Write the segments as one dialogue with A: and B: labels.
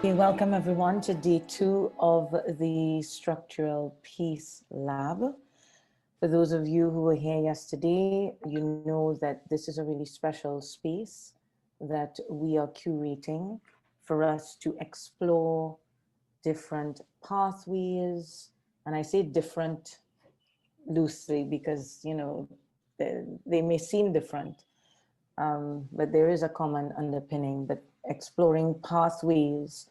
A: Okay, welcome everyone to day 2 of the Structural Peace Lab. For those of you who were here yesterday, you know that this is a really special space that we are curating for us to explore different pathways. And I say different loosely because, you know, they may seem different, but there is a common underpinning, but exploring pathways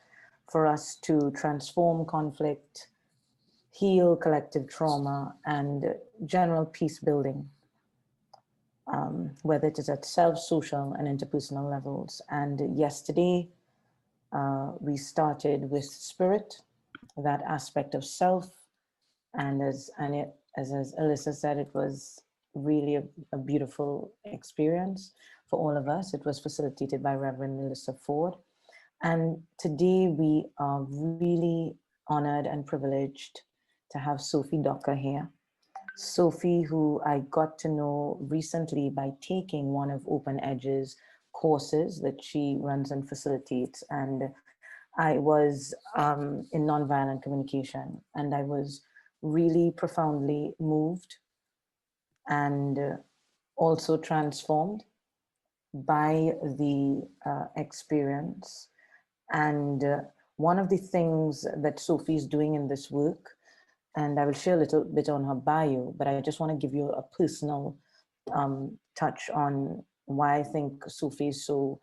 A: for us to transform conflict, heal collective trauma, and general peace building, whether it is at self, social, and interpersonal levels. And yesterday, we started with spirit, that aspect of self, and as Alyssa said, it was really a beautiful experience for all of us. It was facilitated by Reverend Melissa Ford. And today we are really honored and privileged to have Sophie Docker here. Sophie, who I got to know recently by taking one of Open Edge's courses that she runs and facilitates. And I was in Nonviolent Communication, and I was really profoundly moved and also transformed by the experience. And one of the things that Sophie is doing in this work, and I will share a little bit on her bio, but I just want to give you a personal touch on why I think Sophie is so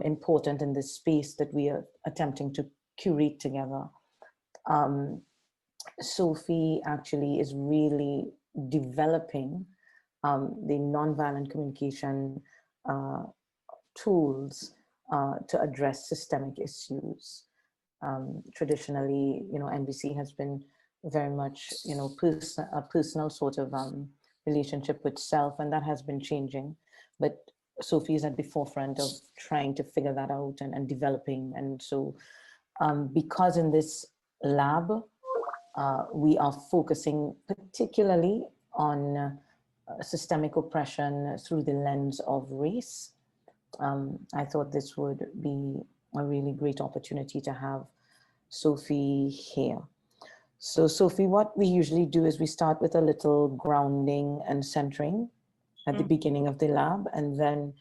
A: important in this space that we are attempting to curate together. Sophie actually is really developing the nonviolent communication tools to address systemic issues. Traditionally, you know, NVC has been very much, you know, a personal sort of relationship with self, and that has been changing. But Sophie is at the forefront of trying to figure that out and developing. And so, because in this lab, we are focusing particularly on systemic oppression through the lens of race, I thought this would be a really great opportunity to have Sophie here. So Sophie, what we usually do is we start with a little grounding and centering at the beginning of the lab, and then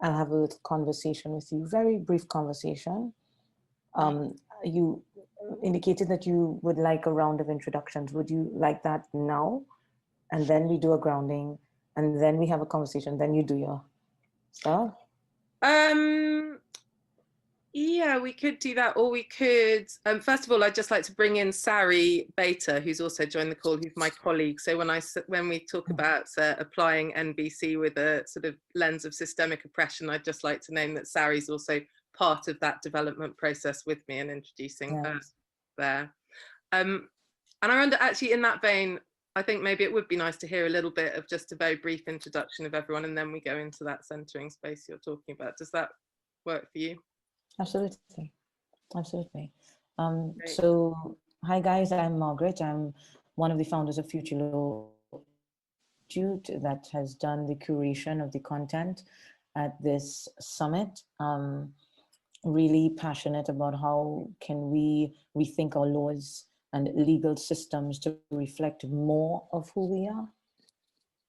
A: I'll have a little conversation with you, very brief conversation. You indicated that you would like a round of introductions. Would you like that now? And then we do a grounding, and then we have a conversation, then you do your stuff?
B: Yeah, we could do that, or we could, first of all, I'd just like to bring in Sari Beta, who's also joined the call, who's my colleague. So when we talk about applying NVC with a sort of lens of systemic oppression, I'd just like to name that Sari's also part of that development process with me and introducing her there. And I wonder, actually, in that vein, I think maybe it would be nice to hear a little bit of just a very brief introduction of everyone, and then we go into that centering space you're talking about. Does that work for you?
A: Absolutely, absolutely. So, hi guys, I'm Margaret. I'm one of the founders of Future Law Institute that has done the curation of the content at this summit. Really passionate about how can we rethink our laws and legal systems to reflect more of who we are,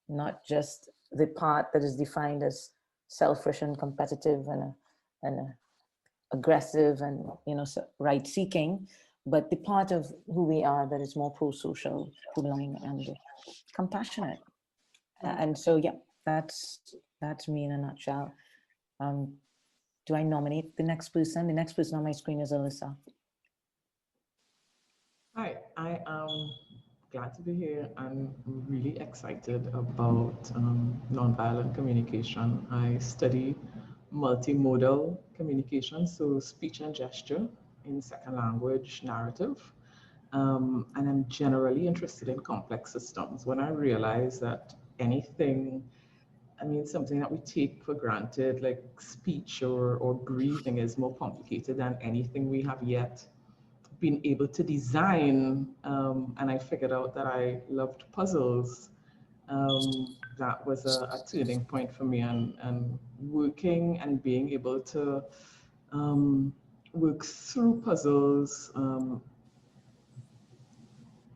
A: not just the part that is defined as selfish and competitive and aggressive and, you know, right seeking, but the part of who we are that is more pro-social, pro-belonging, and compassionate. And so, yeah, that's me in a nutshell. Do I nominate the next person? The next person on my screen is Alyssa.
C: Hi, I am glad to be here. I'm really excited about nonviolent communication. I study multimodal communication, so speech and gesture in second language narrative. And I'm generally interested in complex systems. When I realize that something that we take for granted, like speech or breathing, is more complicated than anything we have yet been able to design, and I figured out that I loved puzzles. That was a turning point for me, and working and being able to works through puzzles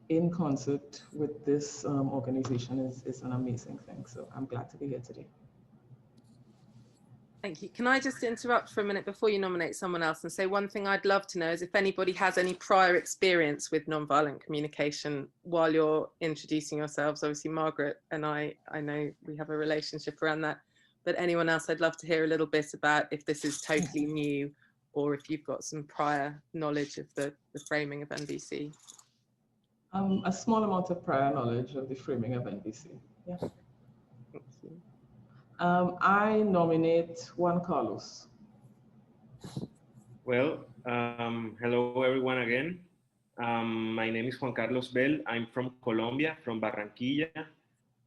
C: in concert with this organization is an amazing thing. So I'm glad to be here today.
B: Thank you. Can I just interrupt for a minute before you nominate someone else and say one thing I'd love to know is if anybody has any prior experience with nonviolent communication while you're introducing yourselves. Obviously, Margaret and I know we have a relationship around that, but anyone else, I'd love to hear a little bit about if this is totally new or if you've got some prior knowledge of the framing of NVC.
C: A small amount of prior knowledge of the framing of NVC. Yeah.
B: Thank you.
C: I nominate Juan Carlos.
D: Well, hello everyone again. My name is Juan Carlos Bell. I'm from Colombia, from Barranquilla.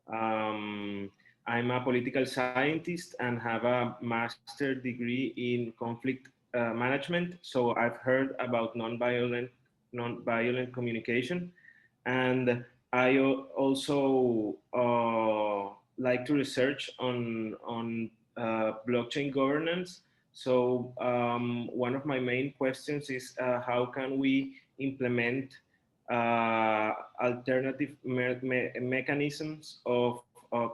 D: I'm a political scientist and have a master's degree in conflict management. So I've heard about nonviolent communication. And I also like to research on blockchain governance. So one of my main questions is how can we implement alternative mechanisms of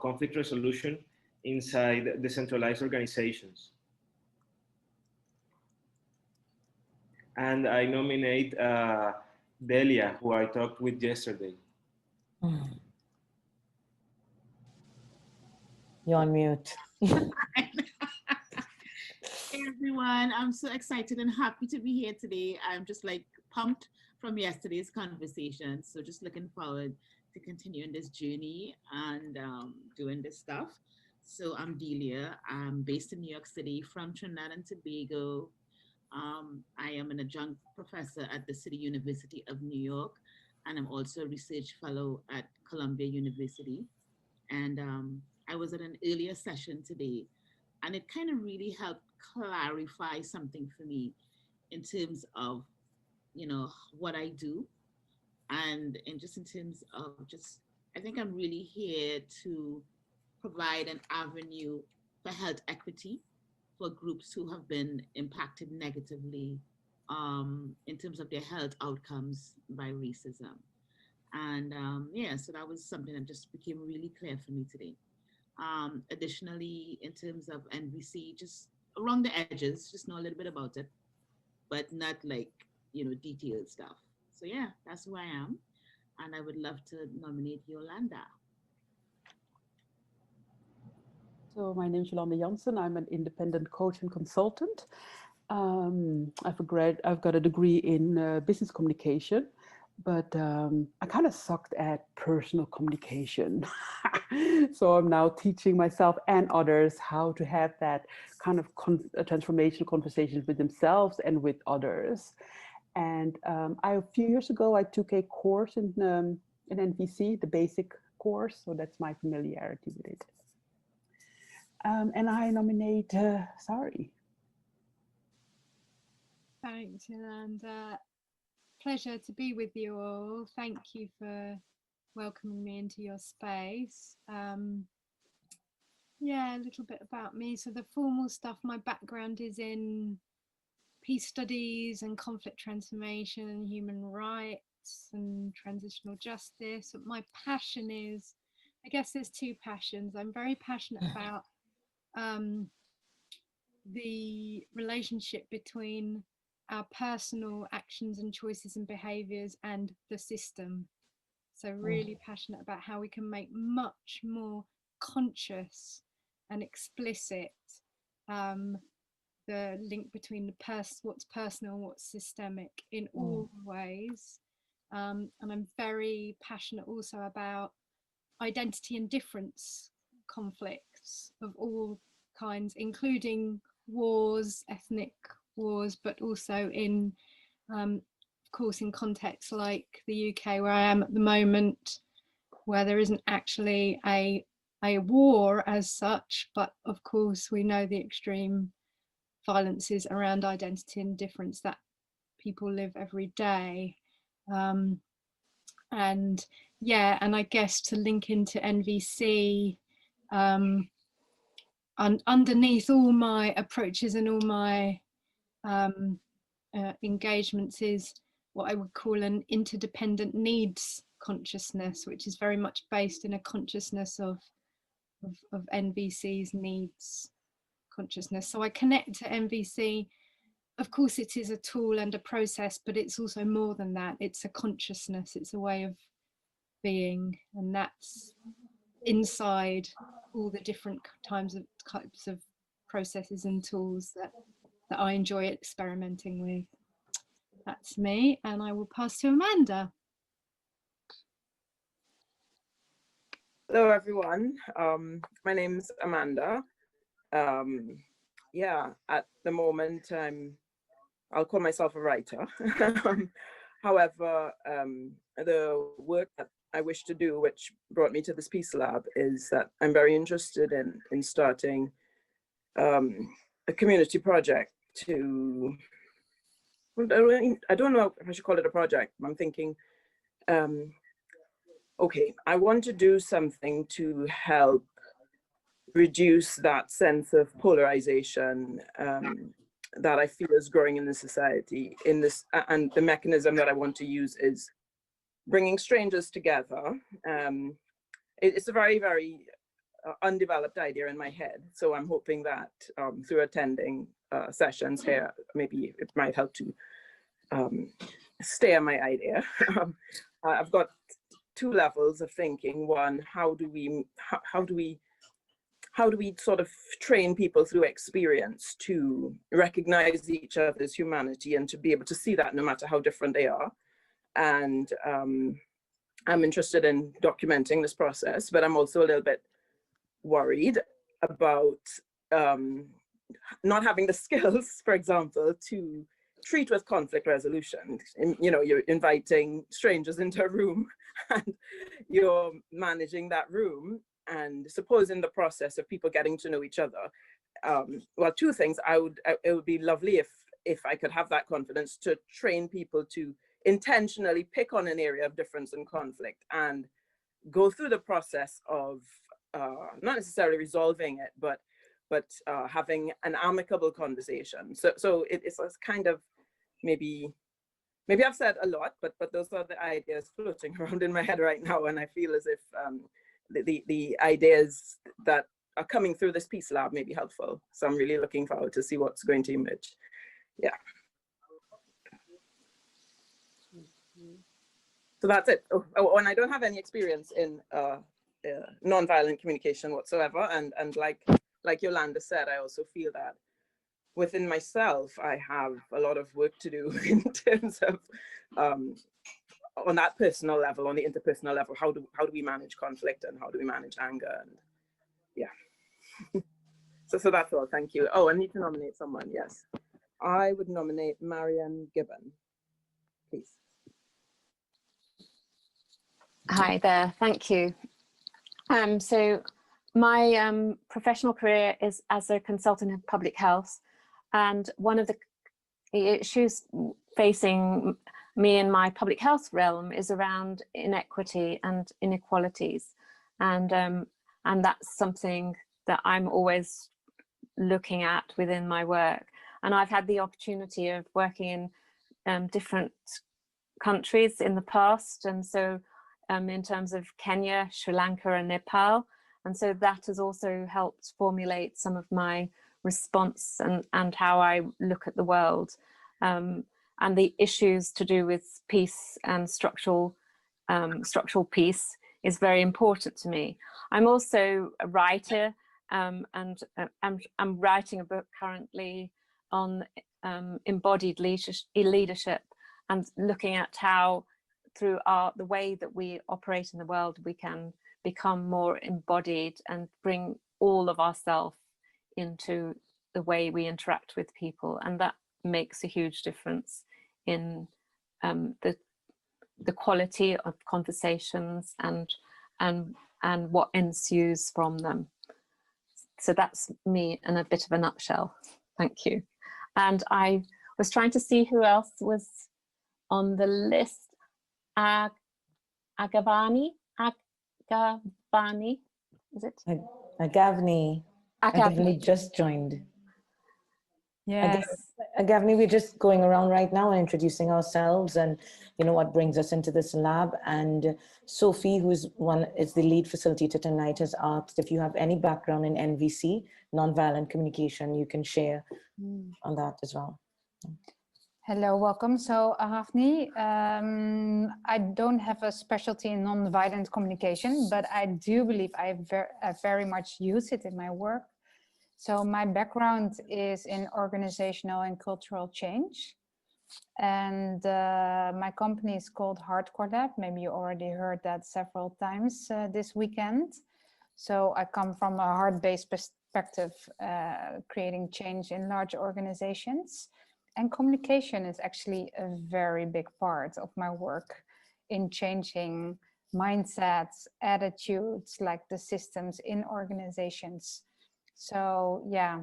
D: conflict resolution inside decentralized organizations? And I nominate Delia, who I talked with yesterday.
A: You're on mute.
E: Hey everyone, I'm so excited and happy to be here today. I'm just like pumped from yesterday's conversation. So just looking forward to continuing this journey and doing this stuff. So I'm Delia. I'm based in New York City, from Trinidad and Tobago. I am an adjunct professor at the City University of New York, and I'm also a research fellow at Columbia University. And I was at an earlier session today, and it kind of really helped clarify something for me in terms of, you know, what I do. And just in terms of I think I'm really here to provide an avenue for health equity for groups who have been impacted negatively in terms of their health outcomes by racism. And yeah, so that was something that just became really clear for me today. Additionally, in terms of NVC, just around the edges, just know a little bit about it, but not like, you know, detailed stuff. So yeah, that's who I am. And I would love to nominate Yolanda.
F: So my name is Yolanda Jansen. I'm an independent coach and consultant. I've got a degree in business communication, but I kind of sucked at personal communication. So I'm now teaching myself and others how to have that kind of transformational conversations with themselves and with others. And a few years ago, I took a course in NVC, the basic course. So that's my familiarity with it. And I nominate Sari.
G: Thanks, Yolanda. Pleasure to be with you all. Thank you for welcoming me into your space. Yeah, a little bit about me. So the formal stuff, my background is in peace studies and conflict transformation and human rights and transitional justice. But my passion is, I guess there's two passions. I'm very passionate about the relationship between our personal actions and choices and behaviors and the system. So really passionate about how we can make much more conscious and explicit the link between what's personal and what's systemic in all ways. And I'm very passionate also about identity and difference conflicts of all kinds, including wars, ethnic wars, but also in, of course, in contexts like the UK, where I am at the moment, where there isn't actually a war as such, but of course we know the extreme violences around identity and difference that people live every day. And yeah, and I guess to link into NVC, underneath all my approaches and all my engagements is what I would call an interdependent needs consciousness, which is very much based in a consciousness of NVC's needs consciousness. So I connect to NVC. Of course, it is a tool and a process, but it's also more than that. It's a consciousness, it's a way of being, and that's inside all the different types of processes and tools that I enjoy experimenting with. That's me, and I will pass to Amanda.
H: Hello, everyone. My name's Amanda. Yeah, at the moment, I'll call myself a writer. However, the work that I wish to do, which brought me to this Peace Lab, is that I'm very interested in starting a community project to, I don't know if I should call it a project. I'm thinking, okay, I want to do something to help reduce that sense of polarization that I feel is growing in the society. And the mechanism that I want to use is bringing strangers together. It's a very, very undeveloped idea in my head. So I'm hoping that through attending sessions here, maybe it might help to steer my idea. I've got two levels of thinking. One, how do we sort of train people through experience to recognize each other's humanity and to be able to see that no matter how different they are. And I'm interested in documenting this process, but I'm also a little bit worried about not having the skills, for example, to treat with conflict resolution. You're inviting strangers into a room and you're managing that room, and suppose in the process of people getting to know each other, well, two things. It would be lovely if I could have that confidence to train people to intentionally pick on an area of difference and conflict and go through the process of not necessarily resolving it, but having an amicable conversation. So it's kind of, maybe I've said a lot, but those are the ideas floating around in my head right now, and I feel as if the ideas that are coming through this Peace Lab may be helpful. So I'm really looking forward to see what's going to emerge. Yeah. So that's it. Oh, and I don't have any experience in nonviolent communication whatsoever. And like Yolanda said, I also feel that within myself, I have a lot of work to do in terms of on that personal level, on the interpersonal level, how do we manage conflict and how do we manage anger? And yeah. So that's all. Thank you. Oh, I need to nominate someone. Yes, I would nominate Marianne Gibbon, please.
I: Hi there. Thank you. So my professional career is as a consultant in public health, and one of the issues facing me in my public health realm is around inequity and inequalities, and that's something that I'm always looking at within my work. And I've had the opportunity of working in different countries in the past, and so in terms of Kenya, Sri Lanka and Nepal, and so that has also helped formulate some of my response and how I look at the world. And the issues to do with peace and structural peace is very important to me. I'm also a writer, and I'm writing a book currently on embodied leadership and looking at how through the way that we operate in the world, we can become more embodied and bring all of ourselves into the way we interact with people. And that makes a huge difference in the quality of conversations and what ensues from them. So that's me in a bit of a nutshell. Thank you. And I was trying to see who else was on the list. Agavani, is it?
A: Agavni. Agavni just joined.
I: Yes.
A: Gavin, we're just going around right now and introducing ourselves and, you know, what brings us into this lab. And Sophie, who's is the lead facilitator tonight, has asked if you have any background in NVC, nonviolent communication, you can share on that as well.
J: Hello, welcome. So Hafni, I don't have a specialty in nonviolent communication, but I do believe I very much use it in my work. So my background is in organizational and cultural change. And my company is called Hardcore Lab. Maybe you already heard that several times this weekend. So I come from a heart-based perspective, creating change in large organizations. And communication is actually a very big part of my work in changing mindsets, attitudes, like the systems in organizations. So yeah,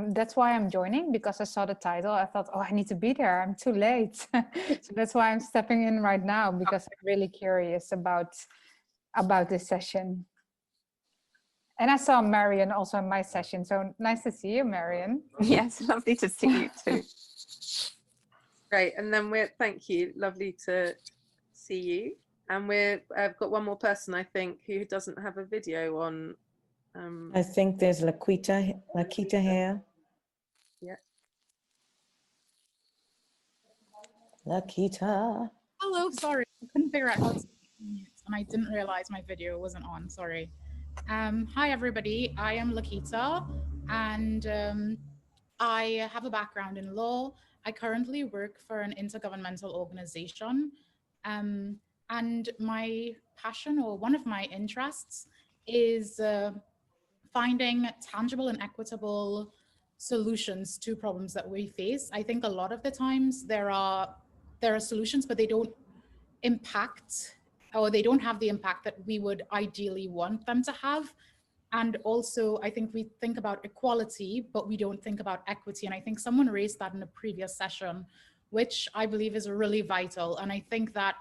J: that's why I'm joining, because I saw the title. I thought, oh, I need to be there. I'm too late. So that's why I'm stepping in right now, because I'm really curious about this session. And I saw Marion also in my session. So nice to see you, Marion.
I: Yes, lovely to see you too.
B: Great. And then thank you. Lovely to see you. And I've got one more person, I think, who doesn't have a video on.
A: I think there's Lakita here.
B: Yeah.
A: Lakita.
K: Hello, sorry, I couldn't figure out how to mute, and I didn't realize my video wasn't on. Sorry. Hi everybody, I am Lakita, and I have a background in law. I currently work for an intergovernmental organization, and my passion, or one of my interests, is finding tangible and equitable solutions to problems that we face. I think a lot of the times there are solutions, but they don't impact, or they don't have the impact that we would ideally want them to have. And also, I think we think about equality, but we don't think about equity. And I think someone raised that in a previous session, which I believe is really vital. And I think that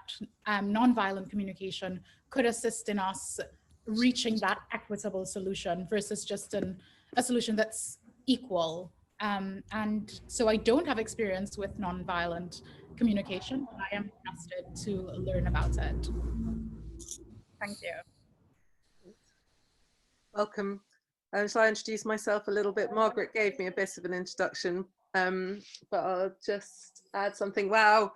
K: nonviolent communication could assist in us reaching that equitable solution versus just a solution that's equal. And so I don't have experience with nonviolent communication, but I am interested to learn about it. Thank you.
B: Welcome. So I introduced myself a little bit. Margaret gave me a bit of an introduction, but I'll just add something. Wow,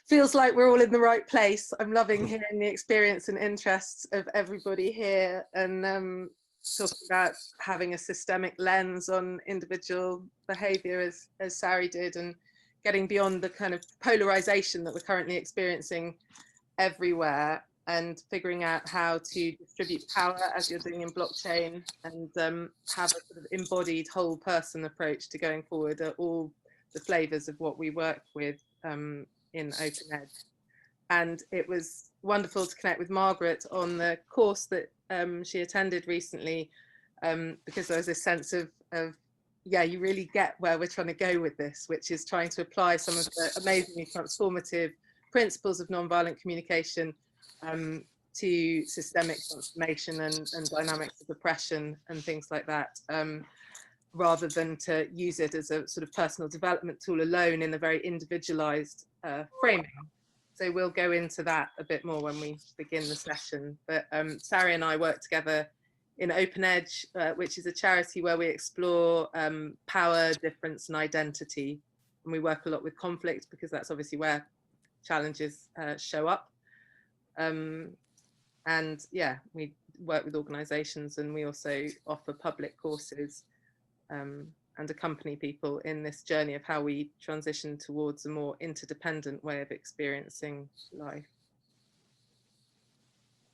B: feels like we're all in the right place. I'm loving hearing the experience and interests of everybody here, and talking about having a systemic lens on individual behaviour, as Sari did, and getting beyond the kind of polarisation that we're currently experiencing everywhere, and figuring out how to distribute power, as you're doing in blockchain, and have a sort of embodied whole person approach to going forward at all the flavours of what we work with in Open Ed. And it was wonderful to connect with Margaret on the course that she attended recently, because there was this sense of yeah, you really get where we're trying to go with this, which is trying to apply some of the amazingly transformative principles of nonviolent communication to systemic transformation and dynamics of oppression and things like that, rather than to use it as a sort of personal development tool alone in a very individualized framing. So we'll go into that a bit more when we begin the session. But Sari and I work together in Open Edge, which is a charity where we explore power, difference and identity. And we work a lot with conflict, because that's obviously where challenges show up. And yeah, we work with organizations, and we also offer public courses and accompany people in this journey of how we transition towards a more interdependent way of experiencing life.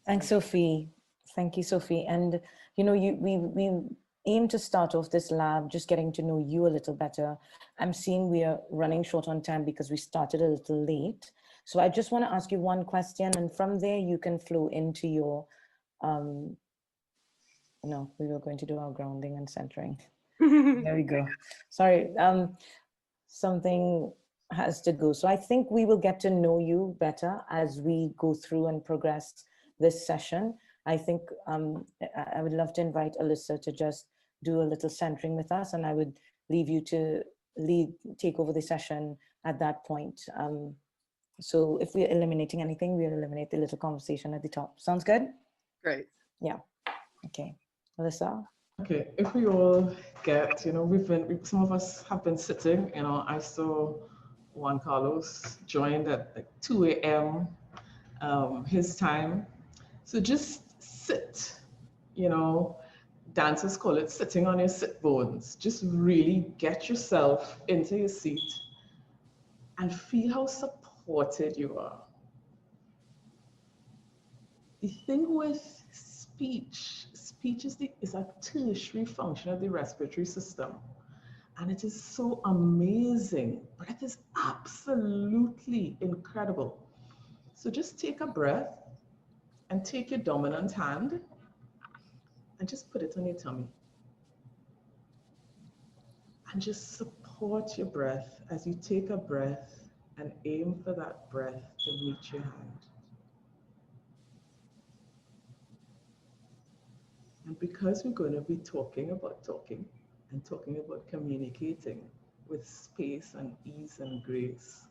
A: Thanks, Sophie. Thank you, Sophie. And you know, we aim to start off this lab just getting to know you a little better. I'm seeing we are running short on time because we started a little late. So I just want to ask you one question, and from there you can flow into your, no, we were going to do our grounding and centering. There we go. Sorry, something has to go. So I think we will get to know you better as we go through and progress this session. I think I would love to invite Alyssa to just do a little centering with us, and I would leave you to take over the session at that point. So if we're eliminating anything, we'll eliminate the little conversation at the top. Sounds good?
B: Great.
A: Yeah. Okay. Alyssa?
C: Okay, if we all get, you know, some of us have been sitting, you know, I saw Juan Carlos joined at like 2 a.m. His time. So just sit, you know, dancers call it sitting on your sit bones. Just really get yourself into your seat and feel how supported you are. The thing with speech is a tertiary function of the respiratory system. And it is so amazing. Breath is absolutely incredible. So just take a breath and take your dominant hand and just put it on your tummy. And just support your breath as you take a breath and aim for that breath to meet your hand. And because we're going to be talking about talking and talking about communicating with space and ease and grace,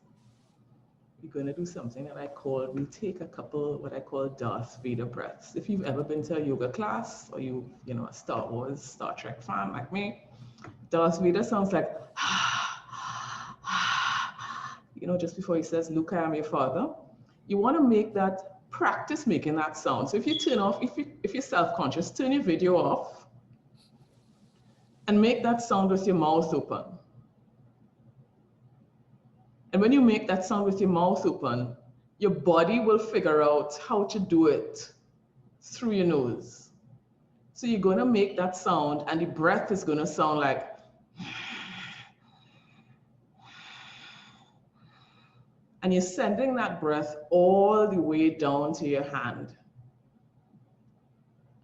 C: we're going to do something that we take a couple, what I call Darth Vader breaths. If you've ever been to a yoga class or you know, a Star Wars, Star Trek fan like me, Darth Vader sounds like, you know, just before he says, Luke, I am your father. You want to make that, practice making that sound. So if you turn off, if you're self-conscious, turn your video off and make that sound with your mouth open. And when you make that sound with your mouth open, your body will figure out how to do it through your nose. So you're going to make that sound and the breath is going to sound like, and you're sending that breath all the way down to your hand.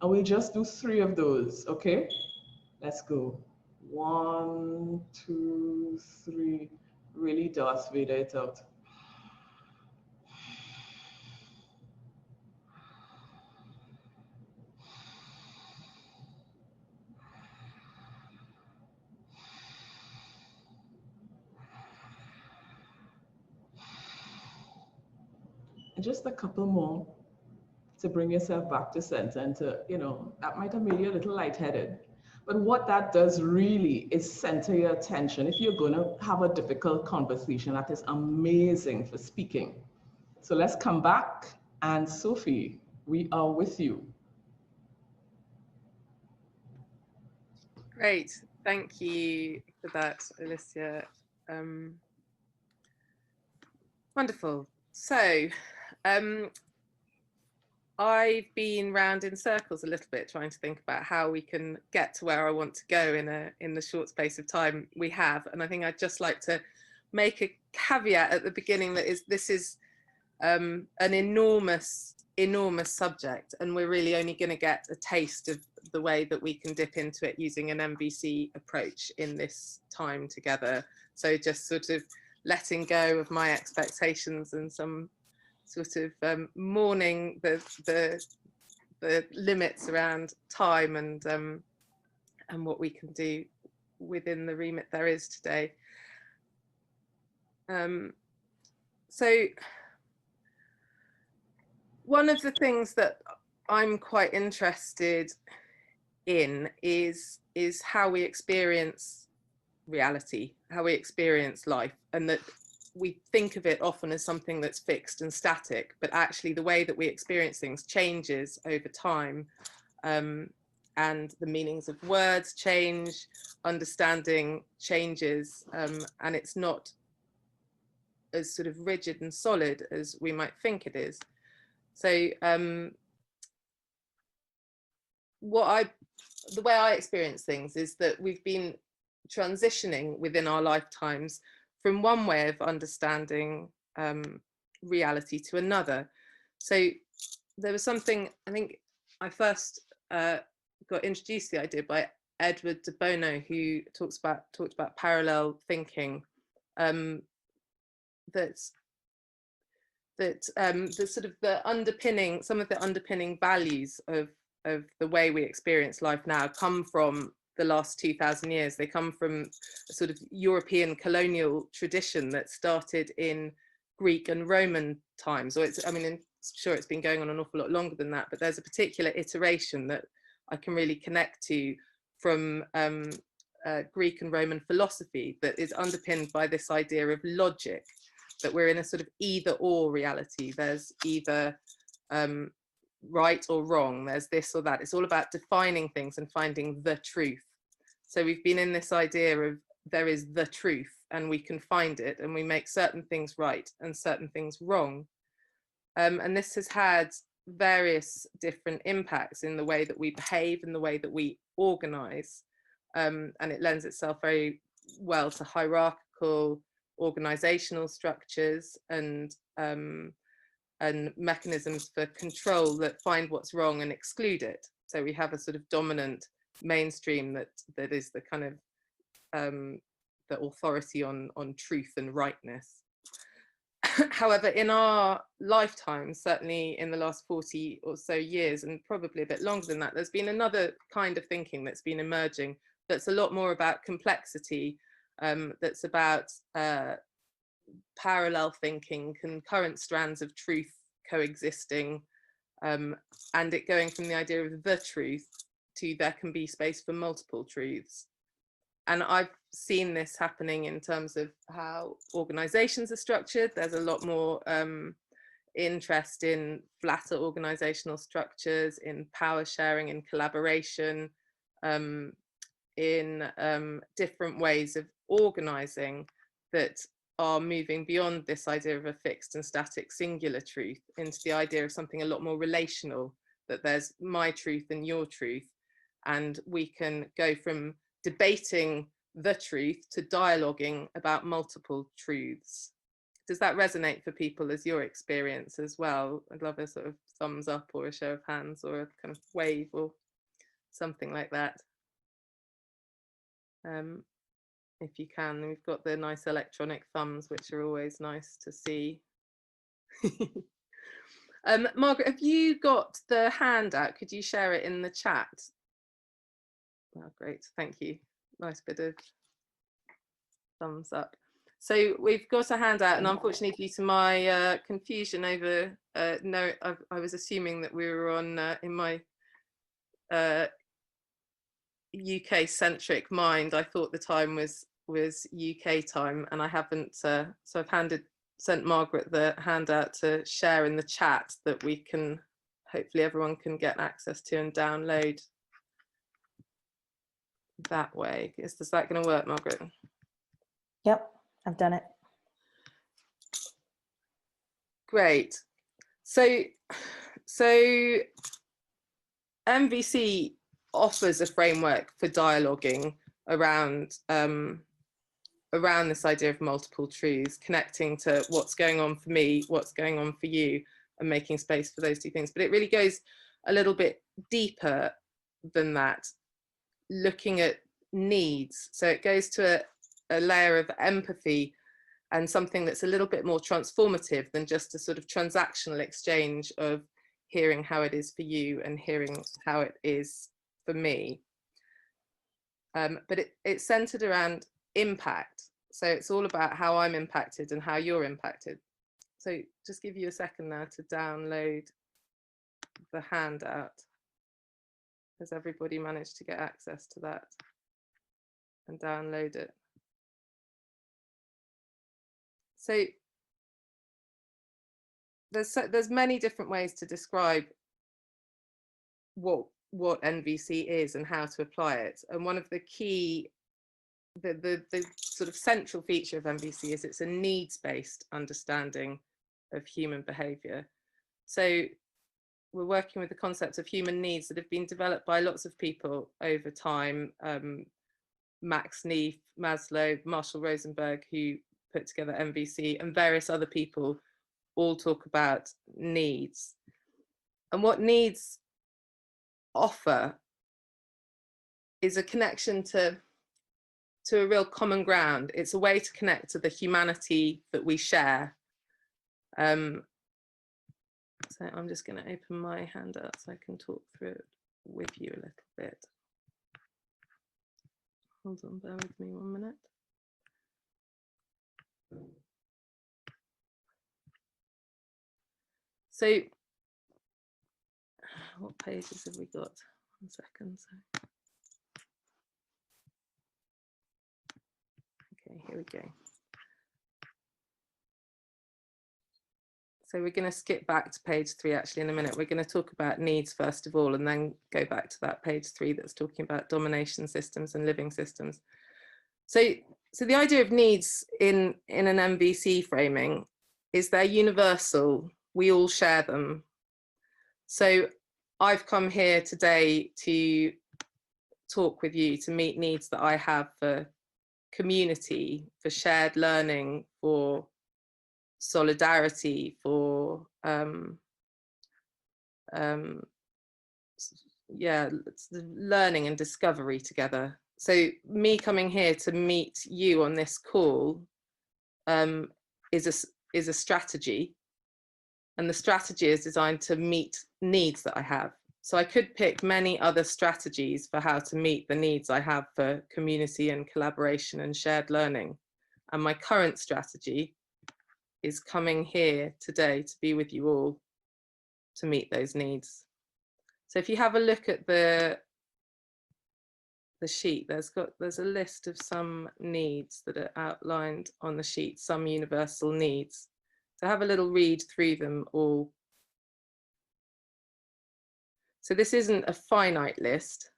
C: And we just do 3 of those, okay? Let's go. 1, 2, 3. Really Darth Vader it out. And just a couple more to bring yourself back to center and to, you know, that might have made you a little lightheaded. But what that does really is center your attention. If you're going to have a difficult conversation, that is amazing for speaking. So let's come back. And Sophie, we are with you.
B: Great. Thank you for that, Alicia. Wonderful. So, I've been round in circles a little bit trying to think about how we can get to where I want to go in the short space of time we have. And I think I'd just like to make a caveat at the beginning that this is an enormous subject, and we're really only going to get a taste of the way that we can dip into it using an NVC approach in this time together. So just sort of letting go of my expectations and some sort of mourning the limits around time and what we can do within the remit there is today. So one of the things that I'm quite interested in is how we experience reality, how we experience life, and that we think of it often as something that's fixed and static, but actually the way that we experience things changes over time, and the meanings of words change, understanding changes, and it's not as sort of rigid and solid as we might think it is. So the way I experience things is that we've been transitioning within our lifetimes from one way of understanding reality to another. So there was something, I think I first got introduced to the idea by Edward de Bono, who talked about parallel thinking, the sort of the underpinning, some of the underpinning values of the way we experience life now come from the last 2,000 years. They come from a sort of European colonial tradition that started in Greek and Roman times, or it's, I mean, I'm sure it's been going on an awful lot longer than that, but there's a particular iteration that I can really connect to from Greek and Roman philosophy that is underpinned by this idea of logic, that we're in a sort of either or reality. There's either right or wrong, there's this or that. It's all about defining things and finding the truth. So we've been in this idea of there is the truth and we can find it, and we make certain things right and certain things wrong. And this has had various different impacts in the way that we behave and the way that we organize. And it lends itself very well to hierarchical organizational structures and mechanisms for control that find what's wrong and exclude it. So we have a sort of dominant mainstream that is the kind of the authority on truth and rightness. However, in our lifetime, certainly in the last 40 or so years, and probably a bit longer than that, there's been another kind of thinking that's been emerging that's a lot more about complexity, that's about parallel thinking, concurrent strands of truth coexisting, and it going from the idea of the truth to there can be space for multiple truths. And I've seen this happening in terms of how organizations are structured. There's a lot more interest in flatter organizational structures, in power sharing, in collaboration, in different ways of organizing that are moving beyond this idea of a fixed and static singular truth into the idea of something a lot more relational, that there's my truth and your truth, and we can go from debating the truth to dialoguing about multiple truths. Does that resonate for people as your experience as well? I'd love a sort of thumbs up or a show of hands or a kind of wave or something like that. If you can. We've got the nice electronic thumbs, which are always nice to see. Margaret, have you got the handout? Could you share it in the chat? Oh, great, thank you. Nice bit of thumbs up. So we've got a handout, and unfortunately due to my confusion over, no, I was assuming that we were on, in my UK-centric mind, I thought the time was UK time, and I haven't, so I've sent Margaret the handout to share in the chat that we can, hopefully everyone can get access to and download that way. Is that going to work, Margaret?
A: Yep, I've done it.
B: Great. So NVC offers a framework for dialoguing around this idea of multiple truths, connecting to what's going on for me, what's going on for you, and making space for those two things. But it really goes a little bit deeper than that, looking at needs. So it goes to a layer of empathy and something that's a little bit more transformative than just a sort of transactional exchange of hearing how it is for you and hearing how it is for me. But it's centered around impact. So it's all about how I'm impacted and how you're impacted. So just give you a second now to download the handout. Has everybody managed to get access to that and download it? So there's many different ways to describe what NVC is and how to apply it. And one of the key, the sort of central feature of NVC is it's a needs-based understanding of human behavior. So we're working with the concepts of human needs that have been developed by lots of people over time. Max Neef, Maslow, Marshall Rosenberg, who put together NVC, and various other people all talk about needs. And what needs offer is a connection to a real common ground. It's a way to connect to the humanity that we share. So I'm just going to open my handout so I can talk through it with you a little bit. Hold on, bear with me 1 minute. So what pages have we got? 1 second. Okay, here we go. So we're going to skip back to page 3 actually in a minute. We're going to talk about needs first of all, and then go back to that page 3 that's talking about domination systems and living systems. So the idea of needs in an NVC framing is they're universal. We all share them. So I've come here today to talk with you to meet needs that I have for community, for shared learning, for solidarity, for learning and discovery together. So me coming here to meet you on this call is a strategy, and the strategy is designed to meet needs that I have. So I could pick many other strategies for how to meet the needs I have for community and collaboration and shared learning. And my current strategy is coming here today to be with you all to meet those needs. So if you have a look at the sheet, there's a list of some needs that are outlined on the sheet, some universal needs. So have a little read through them all. So this isn't a finite list.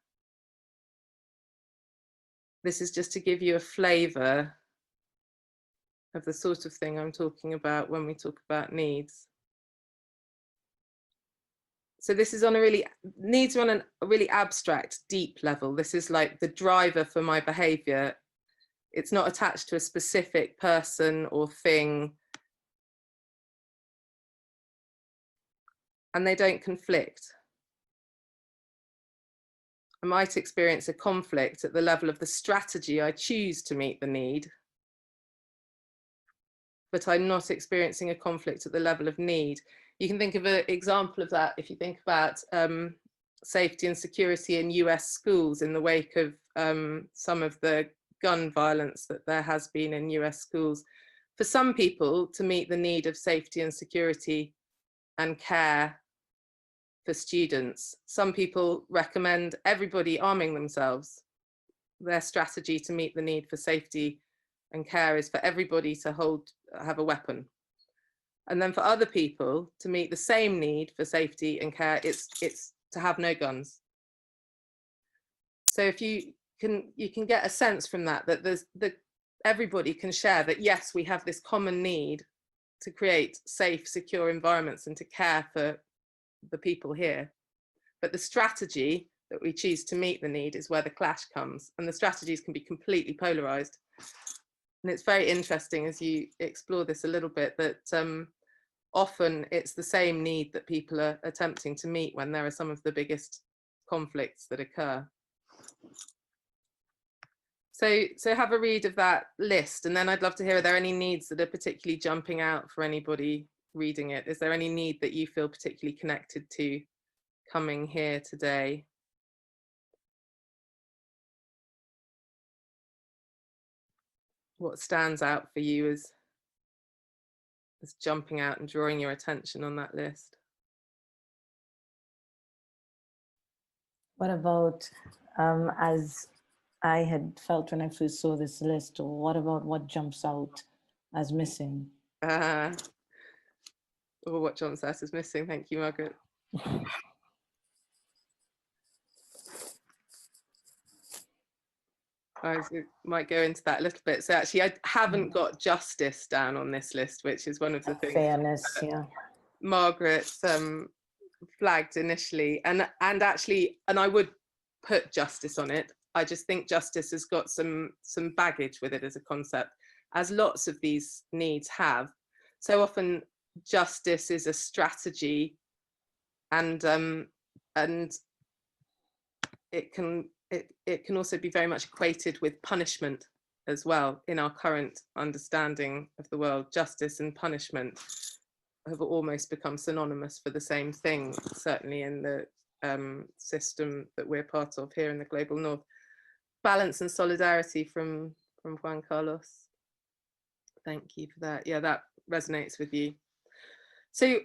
B: This is just to give you a flavour of the sort of thing I'm talking about when we talk about needs. So this is on needs are on a really abstract, deep level. This is like the driver for my behaviour. It's not attached to a specific person or thing. And they don't conflict. I might experience a conflict at the level of the strategy I choose to meet the need, but I'm not experiencing a conflict at the level of need. You can think of an example of that if you think about safety and security in US schools in the wake of some of the gun violence that there has been in US schools. For some people, to meet the need of safety and security and care for students, some people recommend everybody arming themselves. Their strategy to meet the need for safety and care is for everybody to have a weapon. And then for other people, to meet the same need for safety and care, it's to have no guns. So if you can get a sense from that everybody can share that, yes, we have this common need to create safe, secure environments and to care for the people here. But the strategy that we choose to meet the need is where the clash comes, and the strategies can be completely polarized. And it's very interesting as you explore this a little bit that often it's the same need that people are attempting to meet when there are some of the biggest conflicts that occur. So have a read of that list, and then I'd love to hear, are there any needs that are particularly jumping out for anybody reading it? Is there any need that you feel particularly connected to coming here today? What stands out for you as jumping out and drawing your attention on that list?
A: What about, as I had felt when I first saw this list, what about what jumps out as missing?
B: Or what jumps out as missing? Thank you, Margaret. I might go into that a little bit. So actually, I haven't got justice down on this list, which is one of the things.
A: Fairness, yeah.
B: Margaret flagged initially, and I would put justice on it. I just think justice has got some baggage with it as a concept, as lots of these needs have. So often, justice is a strategy, and it can also be very much equated with punishment as well. In our current understanding of the world, justice and punishment have almost become synonymous for the same thing, certainly in the system that we're part of here in the global north. balance and solidarity from Juan Carlos. Thank you for that. Yeah, that resonates with you. So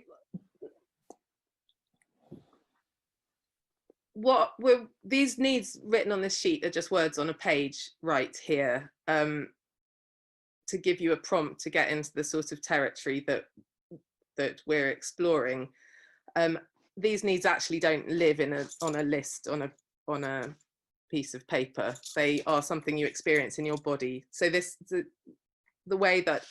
B: what were these needs written on this sheet are just words on a page right here, to give you a prompt to get into the sort of territory that we're exploring. These needs actually don't live on a list on a piece of paper. They are something you experience in your body. So the way that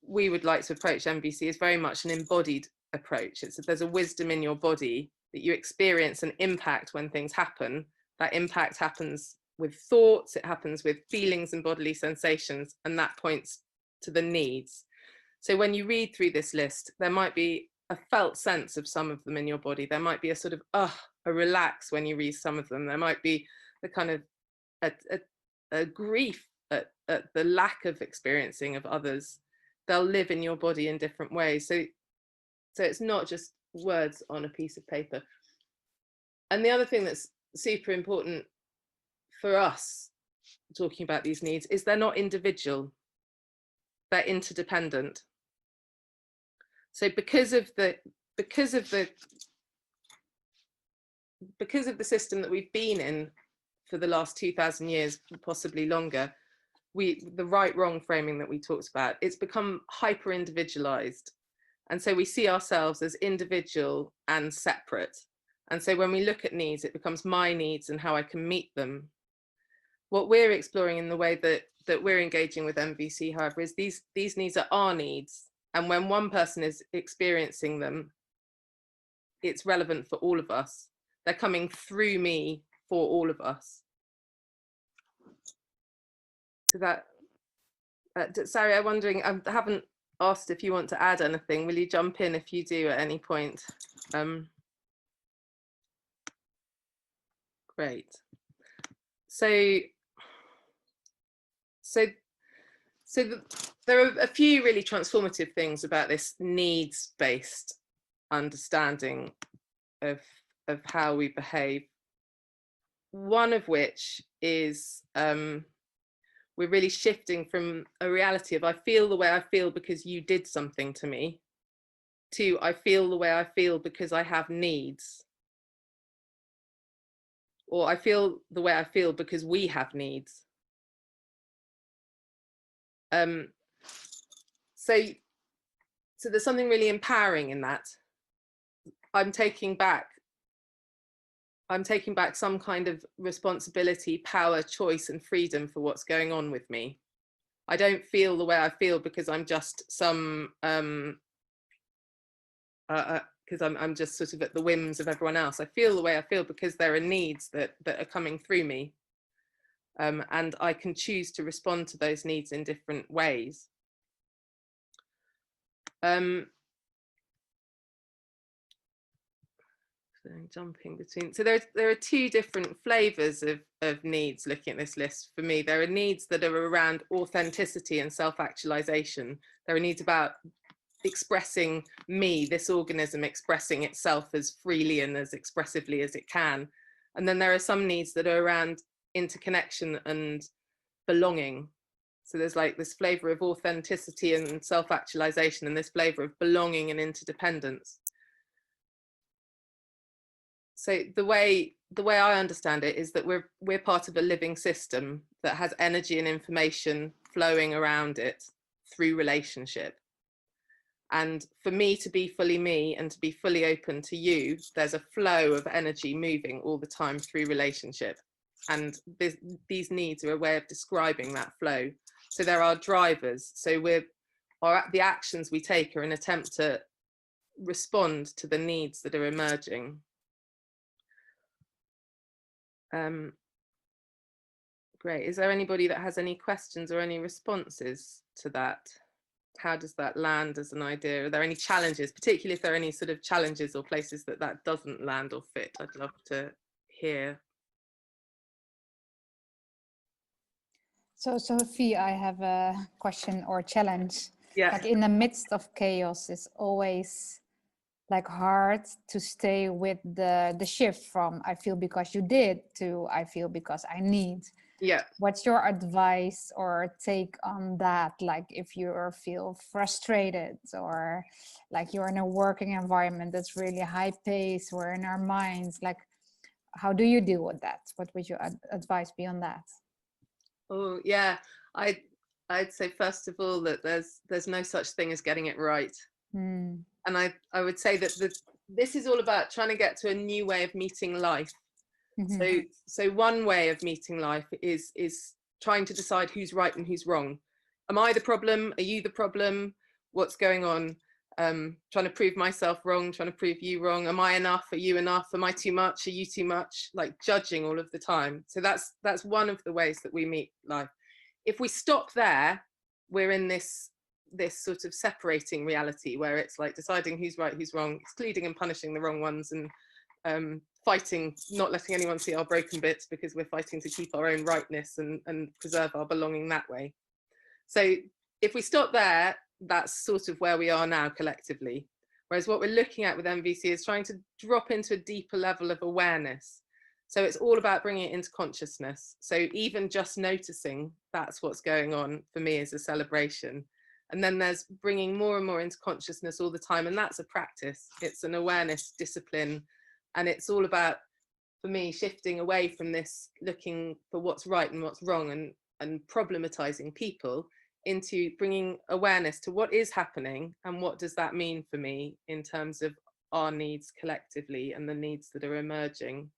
B: we would like to approach NVC is very much an embodied approach. There's a wisdom in your body that you experience an impact when things happen. That impact happens with thoughts, it happens with feelings and bodily sensations, and that points to the needs. So when you read through this list, there might be a felt sense of some of them in your body. There might be a sort of a relax when you read some of them. There might be the kind of a grief at the lack of experiencing of others. They'll live in your body in different ways. So it's not just words on a piece of paper. And the other thing that's super important for us talking about these needs is they're not individual, they're interdependent. So because of the system that we've been in for the last 2,000 years, possibly longer, the right-wrong framing that we talked about, it's become hyper individualized. And so we see ourselves as individual and separate. And so when we look at needs, it becomes my needs and how I can meet them. What we're exploring in the way that we're engaging with NVC, however, is these needs are our needs. And when one person is experiencing them, it's relevant for all of us. They're coming through me for all of us. So that, Sari, I'm wondering, I haven't asked if you want to add anything. Will you jump in if you do at any point? Great. So there are a few really transformative things about this needs-based understanding of how we behave. One of which is we're really shifting from a reality of I feel the way I feel because you did something to me, to I feel the way I feel because I have needs. Or I feel the way I feel because we have needs. So there's something really empowering in that. I'm taking back some kind of responsibility, power, choice, and freedom for what's going on with me. I don't feel the way I feel because I'm just some because I'm just sort of at the whims of everyone else. I feel the way I feel because there are needs that are coming through me, and I can choose to respond to those needs in different ways. So jumping between, so there are two different flavors of needs looking at this list for me. There are needs that are around authenticity and self-actualization. There are needs about expressing me, this organism expressing itself as freely and as expressively as it can. And then there are some needs that are around interconnection and belonging. So there's like this flavor of authenticity and self-actualization, and this flavor of belonging and interdependence. So the way I understand it is that we're part of a living system that has energy and information flowing around it through relationship. And for me to be fully me and to be fully open to you, there's a flow of energy moving all the time through relationship. And these needs are a way of describing that flow. So there are drivers. So the actions we take are an attempt to respond to the needs that are emerging. Great. Is there anybody that has any questions or any responses to that? How does that land as an idea? Are there any challenges, particularly if there are any sort of challenges or places that doesn't land or fit? I'd love to hear.
J: So Sophie, I have a question or challenge.
B: Yeah.
J: Like in the midst of chaos is always like hard to stay with the shift from I feel because you did to I feel because I need.
B: Yeah.
J: What's your advice or take on that? Like if you feel frustrated or like you're in a working environment that's really high pace, we're in our minds, like how do you deal with that? What would your advice be on that?
B: Oh yeah, I'd say first of all that there's no such thing as getting it right. And I would say that this is all about trying to get to a new way of meeting life. So one way of meeting life is trying to decide who's right and who's wrong. Am I the problem? Are you the problem? What's going on? Trying to prove myself wrong, trying to prove you wrong. Am I enough? Are you enough? Am I too much? Are you too much? Like judging all of the time. So that's one of the ways that we meet life. If we stop there, we're in this sort of separating reality where it's like deciding who's right, who's wrong, excluding and punishing the wrong ones, and fighting, not letting anyone see our broken bits because we're fighting to keep our own rightness and preserve our belonging that way. So if we stop there, that's sort of where we are now collectively. Whereas what we're looking at with NVC is trying to drop into a deeper level of awareness. So it's all about bringing it into consciousness. So even just noticing that's what's going on for me is a celebration. And then there's bringing more and more into consciousness all the time. And that's a practice. It's an awareness discipline. And it's all about, for me, shifting away from this looking for what's right and what's wrong and problematizing people into bringing awareness to what is happening and what does that mean for me in terms of our needs collectively and the needs that are emerging.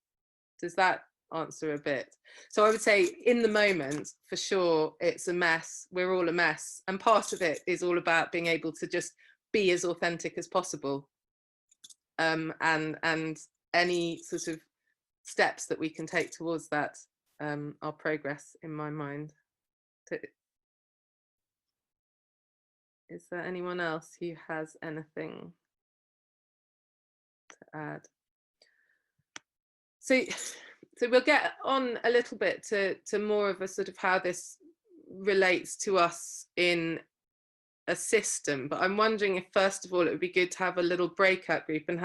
B: Does that answer a bit? So I would say in the moment, for sure, it's a mess. We're all a mess. And part of it is all about being able to just be as authentic as possible. And any sort of steps that we can take towards that are progress in my mind. Is there anyone else who has anything to add? So we'll get on a little bit to more of a sort of how this relates to us in a system, but I'm wondering if first of all it would be good to have a little breakout group and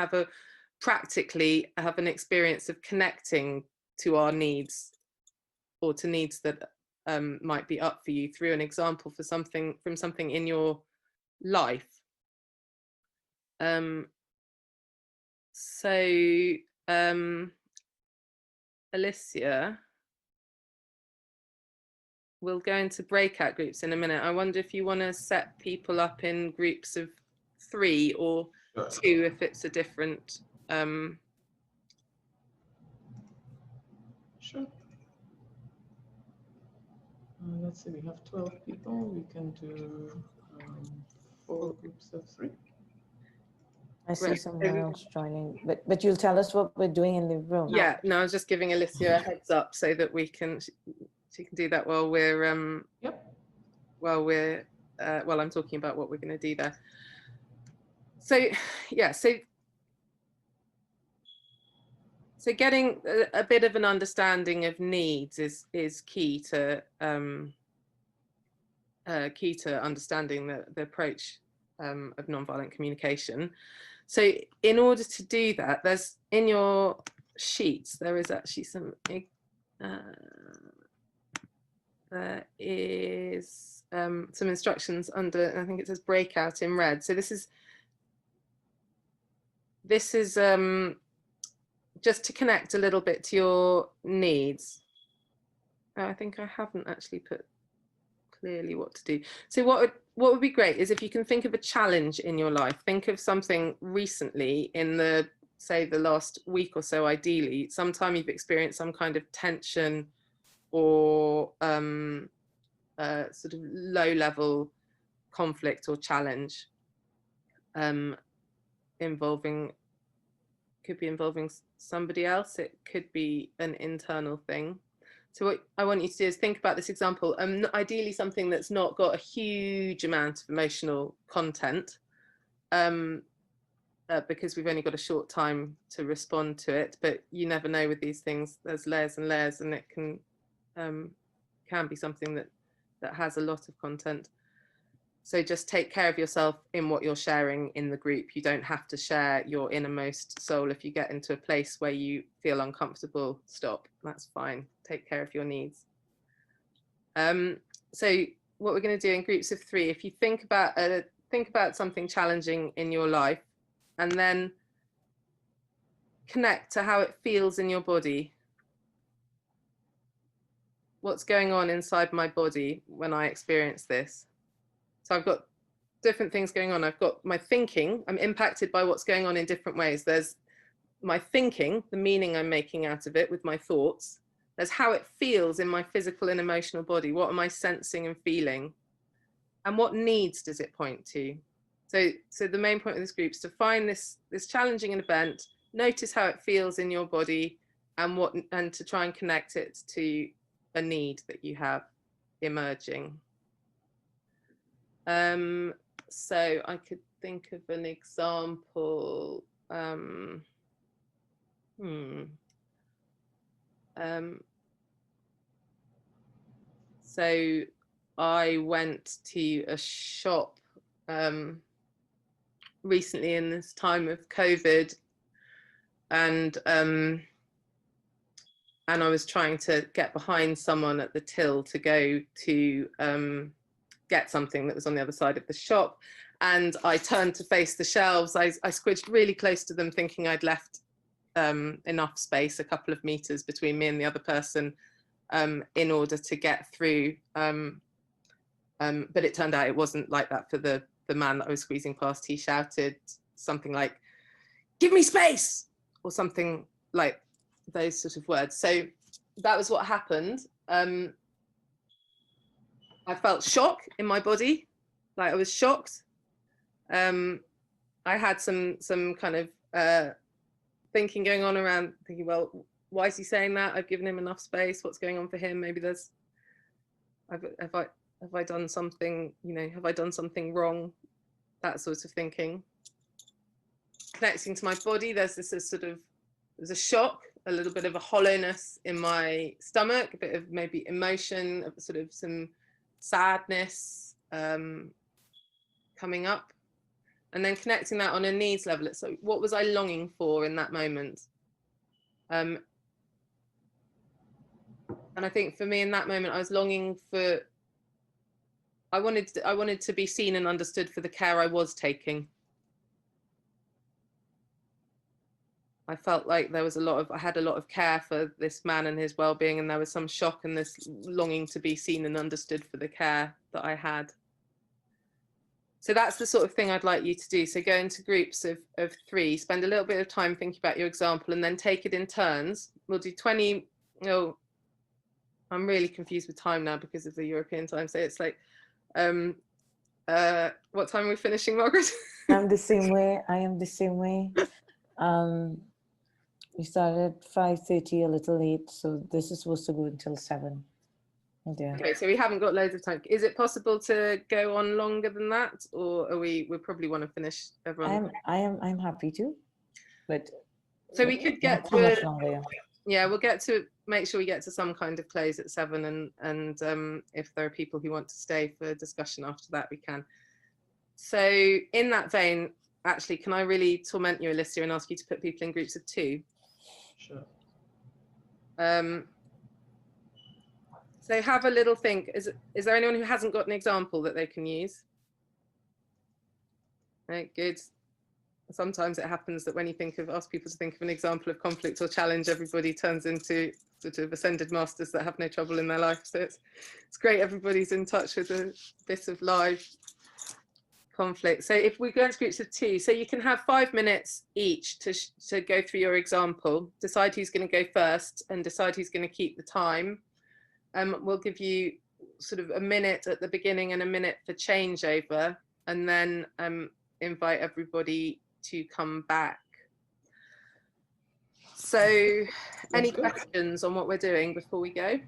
B: practically have an experience of connecting to our needs or to needs that might be up for you through an example from something in your life. Alicia, we'll go into breakout groups in a minute. I wonder if you want to set people up in groups of 3 or 2 if it's a different.
C: Sure. Let's see, we have 12 people. We can do 4 groups of 3.
A: I see someone else joining, but you'll tell us what we're doing in the room.
B: Yeah, no, I was just giving Alicia a heads up so that she can do that while we're while I'm talking about what we're going to do there. So yeah, so getting a bit of an understanding of needs is key to understanding the approach of nonviolent communication. So in order to do that, there's in your sheets, there is actually some, there is some instructions under, I think it says breakout in red. So this is just to connect a little bit to your needs. I think I haven't actually put clearly what to do. So what would be great is if you can think of a challenge in your life, think of something recently in say the last week or so, ideally, sometime you've experienced some kind of tension or sort of low level conflict or challenge could be involving somebody else. It could be an internal thing. So what I want you to do is think about this example, ideally something that's not got a huge amount of emotional content, because we've only got a short time to respond to it, but you never know with these things, there's layers and layers, and it can be something that has a lot of content. So just take care of yourself in what you're sharing in the group. You don't have to share your innermost soul. If you get into a place where you feel uncomfortable, stop. That's fine. Take care of your needs. So what we're going to do in groups of 3, if you think about something challenging in your life, and then connect to how it feels in your body. What's going on inside my body when I experience this? So I've got different things going on. I've got my thinking. I'm impacted by what's going on in different ways. There's my thinking, the meaning I'm making out of it with my thoughts. There's how it feels in my physical and emotional body. What am I sensing and feeling? And what needs does it point to? So the main point of this group is to find this challenging event, notice how it feels in your body, and to try and connect it to a need that you have emerging. So I could think of an example. So I went to a shop recently in this time of COVID, and I was trying to get behind someone at the till to go to get something that was on the other side of the shop, and I turned to face the shelves. I squidged really close to them, thinking I'd left enough space, a couple of meters between me and the other person, in order to get through. But it turned out it wasn't like that for the man that I was squeezing past. He shouted something like, "Give me space," or something like those sort of words. So that was what happened. I felt shock in my body, like I was shocked. I had some kind of thinking going on around, thinking, well, why is he saying that? I've given him enough space. What's going on for him? Maybe there's, have I done something, have I done something wrong? That sort of thinking. Connecting to my body, there's a shock, a little bit of a hollowness in my stomach, a bit of maybe emotion, sort of some sadness coming up, and then connecting that on a needs level. So what was I longing for in that moment? And I think for me in that moment, I was longing for, I wanted to be seen and understood for the care I was taking. I felt like there was I had a lot of care for this man and his well-being, and there was some shock and this longing to be seen and understood for the care that I had. So that's the sort of thing I'd like you to do. So go into groups of 3, spend a little bit of time thinking about your example, and then take it in turns. We'll do 20, I'm really confused with time now because of the European time. So it's like, what time are we finishing, Margaret?
A: I'm the same way. I am the same way. We started at 5:30, a little late, so this is supposed to go until 7. Oh dear.
B: Okay, so we haven't got loads of time. Is it possible to go on longer than that, or are we probably want to finish everyone?
A: I'm happy to, but
B: so we could get
A: to much longer.
B: Yeah, we'll get to make sure we get to some kind of close at 7, and if there are people who want to stay for discussion after that, we can. So in that vein, actually, can I really torment you, Alicia, and ask you to put people in groups of 2?
C: Sure.
B: So have a little think. Is there anyone who hasn't got an example that they can use? Right, good. Sometimes it happens that when you ask people to think of an example of conflict or challenge, everybody turns into sort of ascended masters that have no trouble in their life. So it's great everybody's in touch with a bit of live conflict. So if we go into groups of 2, so you can have 5 minutes each to go through your example, decide who's going to go first and decide who's going to keep the time. We'll give you sort of a minute at the beginning and a minute for changeover, and then invite everybody to come back. So any questions on what we're doing before we go?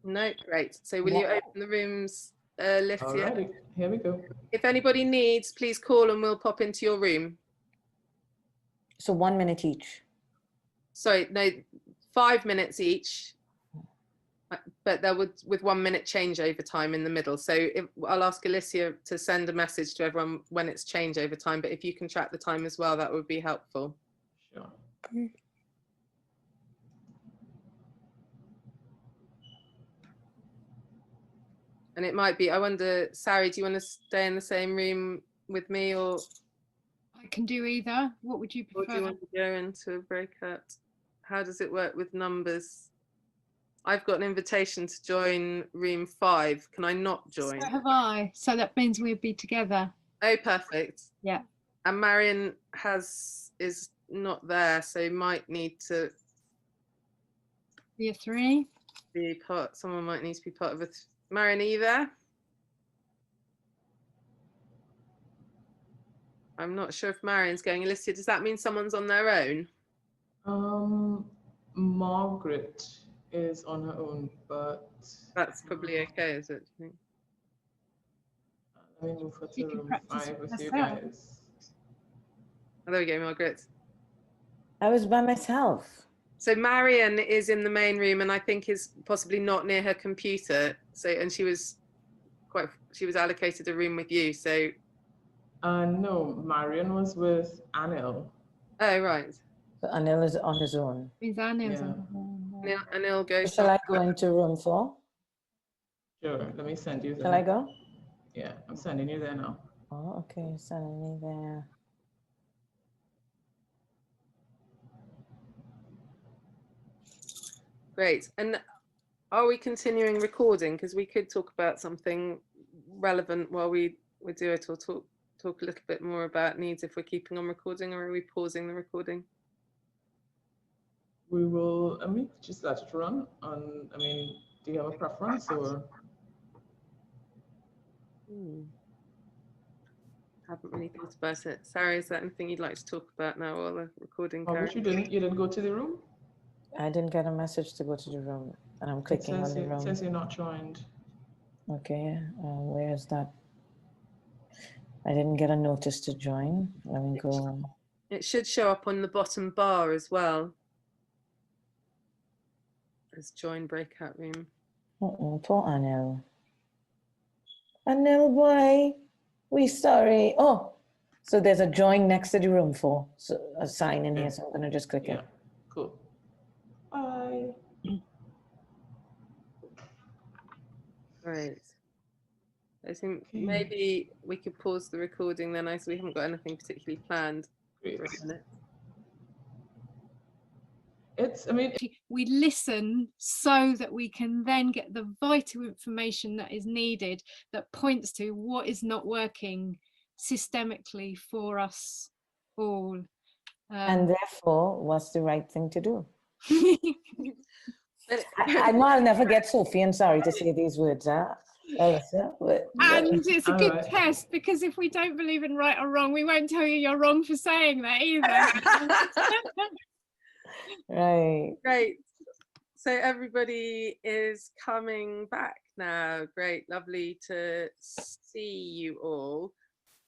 B: No, great. So will you open the rooms, Licia?
C: All righty, here we go.
B: If anybody needs, please call and we'll pop into your room.
A: So 1 minute each.
B: Sorry, no, 5 minutes each. but there would, with 1 minute changeover time in the middle. So I'll ask Alicia to send a message to everyone when it's changeover time, but if you can track the time as well, that would be helpful.
C: Sure.
B: And it might be, I wonder, Sari, do you want to stay in the same room with me, or
G: I can do either. What would you prefer?
B: or do you want to go into a breakout? How does it work with numbers? I've got an invitation to join room 5. Can I not join?
G: So have I. So that means we'd be together.
B: Oh, perfect.
G: Yeah.
B: And Marion is not there, so you might need to
G: be a 3.
B: Be part. Someone might need to be part of it. Marion, are you there? I'm not sure if Marion's going. Alicia, does that mean someone's on their own?
C: Margaret is on her own, but
B: that's probably okay, is it? Do you think?
C: Let me move her to room 5 with you guys.
B: Oh, there we go, Margaret.
A: I was by myself.
B: So Marion is in the main room, and I think is possibly not near her computer. So, and she was allocated a room with you. So.
C: No, Marion was with Anil.
B: Oh, right.
A: So Anil is on his own.
G: Is Anil's on his own?
B: Anil goes.
A: Shall I go into room 4?
C: Sure, let me send you there.
A: Shall I go?
C: Yeah, I'm sending you there now.
A: Oh, okay, sending me there.
B: Great. And are we continuing recording? Because we could talk about something relevant while we do it, or talk a little bit more about needs if we're keeping on recording, or are we pausing the recording?
C: We will, just let it run. Do you have a preference, or?
B: Haven't really thought about it. Sarah, is there anything you'd like to talk about now while the recording
C: carries? You didn't go to the room?
A: I didn't get a message to go to the room, and I'm clicking on the room.
C: It says you're not joined.
A: Okay, where is that? I didn't get a notice to join. Let me go.
B: It should show up on the bottom bar as well. As join breakout room.
A: Poor Anil. Anil boy, we sorry. Oh, so there's a join next to the room 4. So a sign in here, so I'm gonna just click it.
C: Cool. Bye.
B: Right. I think maybe we could pause the recording then, as we haven't got anything particularly planned for a minute.
G: We listen so that we can then get the vital information that is needed, that points to what is not working systemically for us all.
A: And therefore, what's the right thing to do? I'll never get Sophie, and sorry to say these words,
G: and it's a good test, because if we don't believe in right or wrong, we won't tell you you're wrong for saying that either.
A: Right.
B: Great. So everybody is coming back now. Great, lovely to see you all.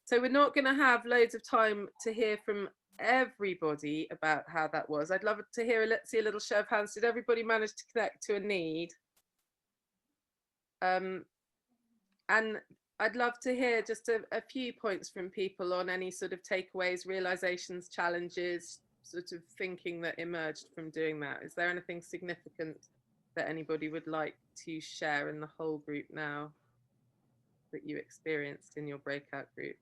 B: So we're not going to have loads of time to hear from everybody about how that was. I'd love to hear, let's see a little show of hands. Did everybody manage to connect to a need? And I'd love to hear just a few points from people on any sort of takeaways, realizations, challenges, sort of thinking that emerged from doing that. Is there anything significant that anybody would like to share in the whole group now that you experienced in your breakout group?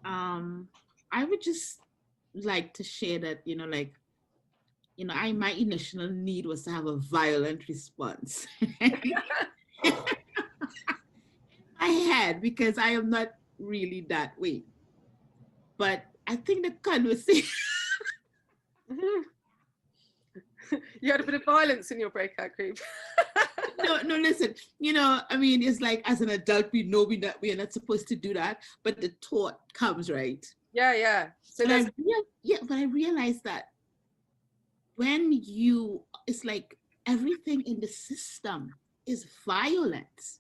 K: I would just like to share that, my initial need was to have a violent response. I had, because I am not really that way. But I think the conversation.
B: You had a bit of violence in your breakout group.
K: No, listen, it's like, as an adult, we know we are not supposed to do that, but the thought comes, right?
B: Yeah. So
K: but I realized that when it's like everything in the system is violent,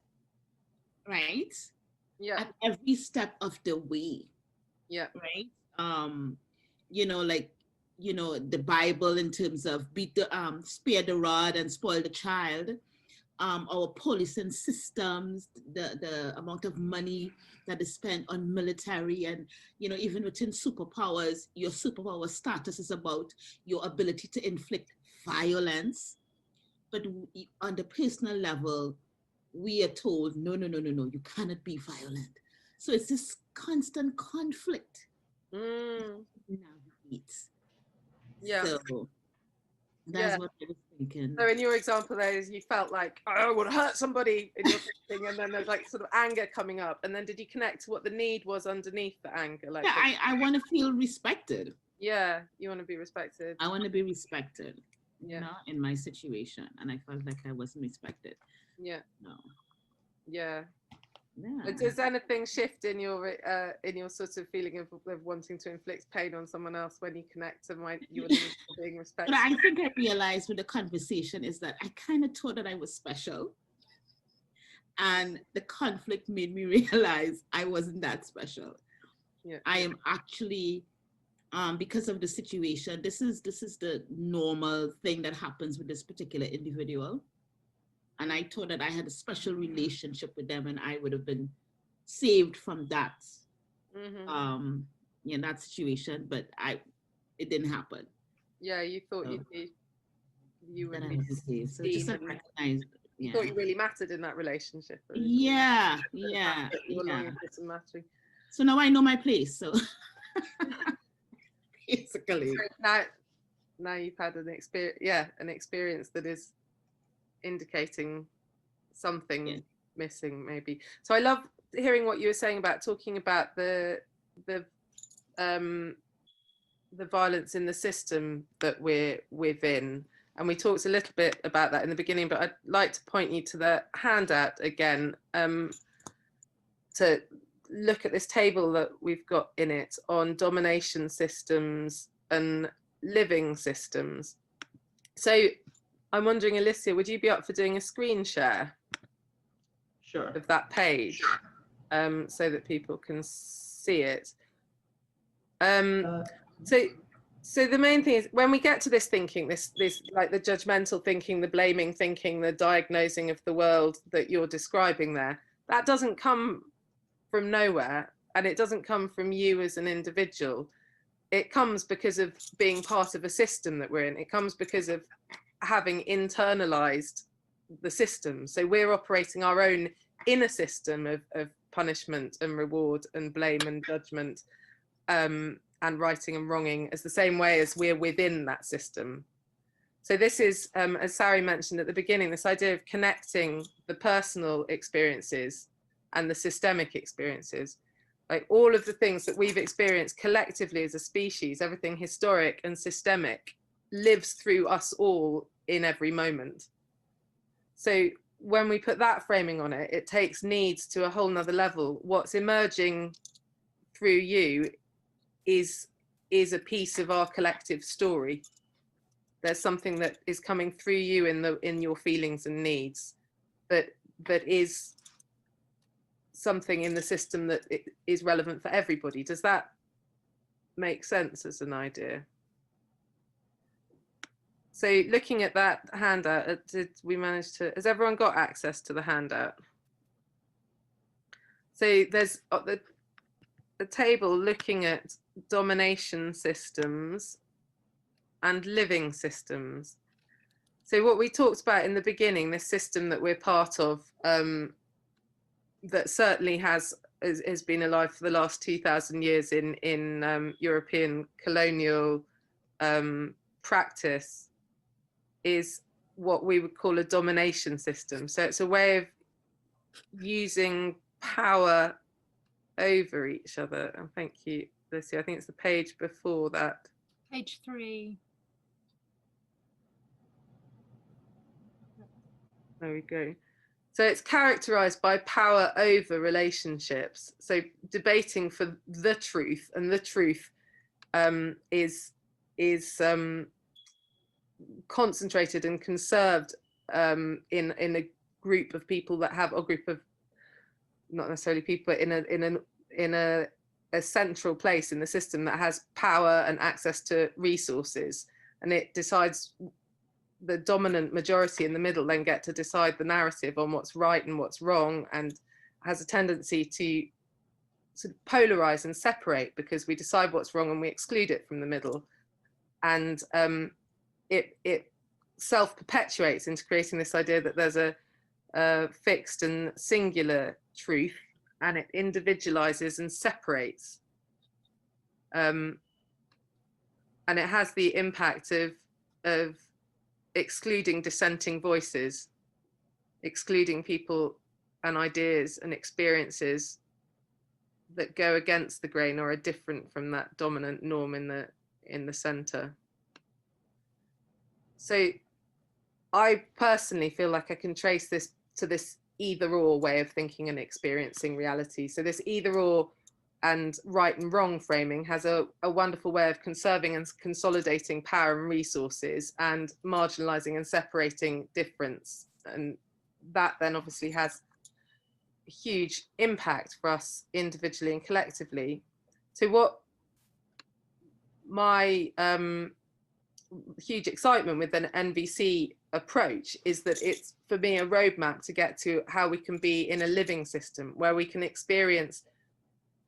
K: right?
B: Yeah.
K: At every step of the way.
B: Yeah.
K: Right. Like
E: you know, the Bible in terms of spare the rod and spoil the child. Our policing systems, the amount of money that is spent on military, and, you know, even within superpowers, your superpower status is about your ability to inflict violence. But on the personal level, we are told, no, you cannot be violent. So it's this constant conflict.
B: Yeah.
E: So that's what I was thinking.
B: So in your example there is you felt like, oh, I want to hurt somebody in your thing, and then there's like sort of anger coming up. And then did you connect to what the need was underneath the anger? Like,
E: yeah, I want to feel respected.
B: Yeah, you want to be respected.
E: I want to be respected,
B: yeah,
E: you know, in my situation. And I felt like I wasn't respected.
B: Yeah.
E: No.
B: Yeah.
E: Yeah.
B: Does anything shift in your sort of feeling of wanting to inflict pain on someone else when you connect to your need for being respected?
E: But I think I realized with the conversation is that I kind of thought that I was special, and the conflict made me realize I wasn't that special.
B: Yeah.
E: I am actually, because of the situation, this is the normal thing that happens with this particular individual. And I thought that I had a special relationship with them, and I would have been saved from that, in that situation. But it didn't happen.
B: Yeah, you thought
E: So,
B: you would
E: that I
B: be
E: was saved. So just
B: seen,
E: recognize.
B: you thought you really mattered in that relationship.
E: Yeah. So now I know my place. So basically,
B: so now you've had an experience that is indicating something missing, maybe. So I love hearing what you were saying about talking about the violence in the system that we're within, and we talked a little bit about that in the beginning, but I'd like to point you to the handout again, to look at this table that we've got in it on domination systems and living systems. So I'm wondering, Alicia, would you be up for doing a screen share?
C: Sure.
B: Of that page, so that people can see it. So the main thing is, when we get to this thinking, this like the judgmental thinking, the blaming thinking, the diagnosing of the world that you're describing there, that doesn't come from nowhere, and it doesn't come from you as an individual. It comes because of being part of a system that we're in. It comes because of having internalized the system. So we're operating our own inner system of punishment and reward and blame and judgment, and righting and wronging, as the same way as we're within that system. So this is, as Sari mentioned at the beginning, this idea of connecting the personal experiences and the systemic experiences. Like all of the things that we've experienced collectively as a species, everything historic and systemic, lives through us all in every moment. So when we put that framing on it, it takes needs to a whole nother level. What's emerging through you is a piece of our collective story. There's something that is coming through you in your feelings and needs that is something in the system that is relevant for everybody. Does that make sense as an idea? So looking at that handout, did we manage to, has everyone got access to the handout? So there's the table looking at domination systems and living systems. So what we talked about in the beginning, this system that we're part of, that certainly has been alive for the last 2,000 years in European colonial practice, is what we would call a domination system. So it's a way of using power over each other. And thank you, Lucy. I think it's the page before that.
G: Page 3.
B: There we go. So it's characterized by power over relationships. So debating for the truth, and the truth is concentrated and conserved in a group of people that have, or group of, not necessarily people, but in a a central place in the system that has power and access to resources, and it decides, the dominant majority in the middle then get to decide the narrative on what's right and what's wrong, and has a tendency to sort of polarize and separate, because we decide what's wrong and we exclude it from the middle. And it self-perpetuates into creating this idea that there's a fixed and singular truth, and it individualizes and separates. And it has the impact of excluding dissenting voices, excluding people and ideas and experiences that go against the grain or are different from that dominant norm in the center. So I personally feel like I can trace this to this either or way of thinking and experiencing reality. So this either or and right and wrong framing has a wonderful way of conserving and consolidating power and resources, and marginalizing and separating difference. And that then obviously has a huge impact for us individually and collectively. So what my huge excitement with an NVC approach is that it's, for me, a roadmap to get to how we can be in a living system where we can experience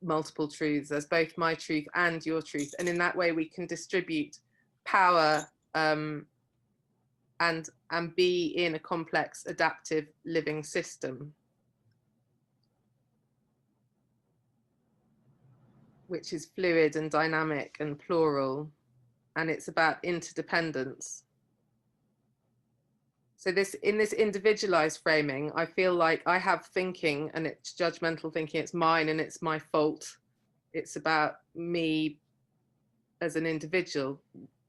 B: multiple truths as both my truth and your truth, and in that way we can distribute power and be in a complex, adaptive living system, which is fluid and dynamic and plural, and it's about interdependence. So this, in this individualized framing, I feel like I have thinking, and it's judgmental thinking, it's mine and it's my fault. It's about me as an individual.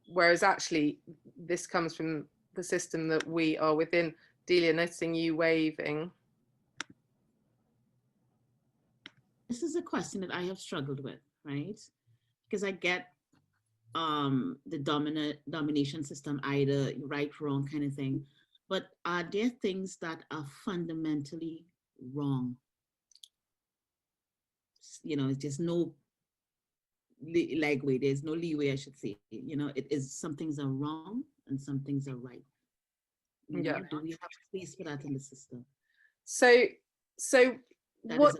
B: Whereas actually this comes from the system that we are within. Delia, noticing you waving.
E: This is a question that I have struggled with, right? Because I get the domination system, either right, wrong kind of thing. But are there things that are fundamentally wrong? You know, it's just no legway, there's no leeway, I should say. You know, it is, some things are wrong and some things are right. You know, do we have space for that in the system? So what,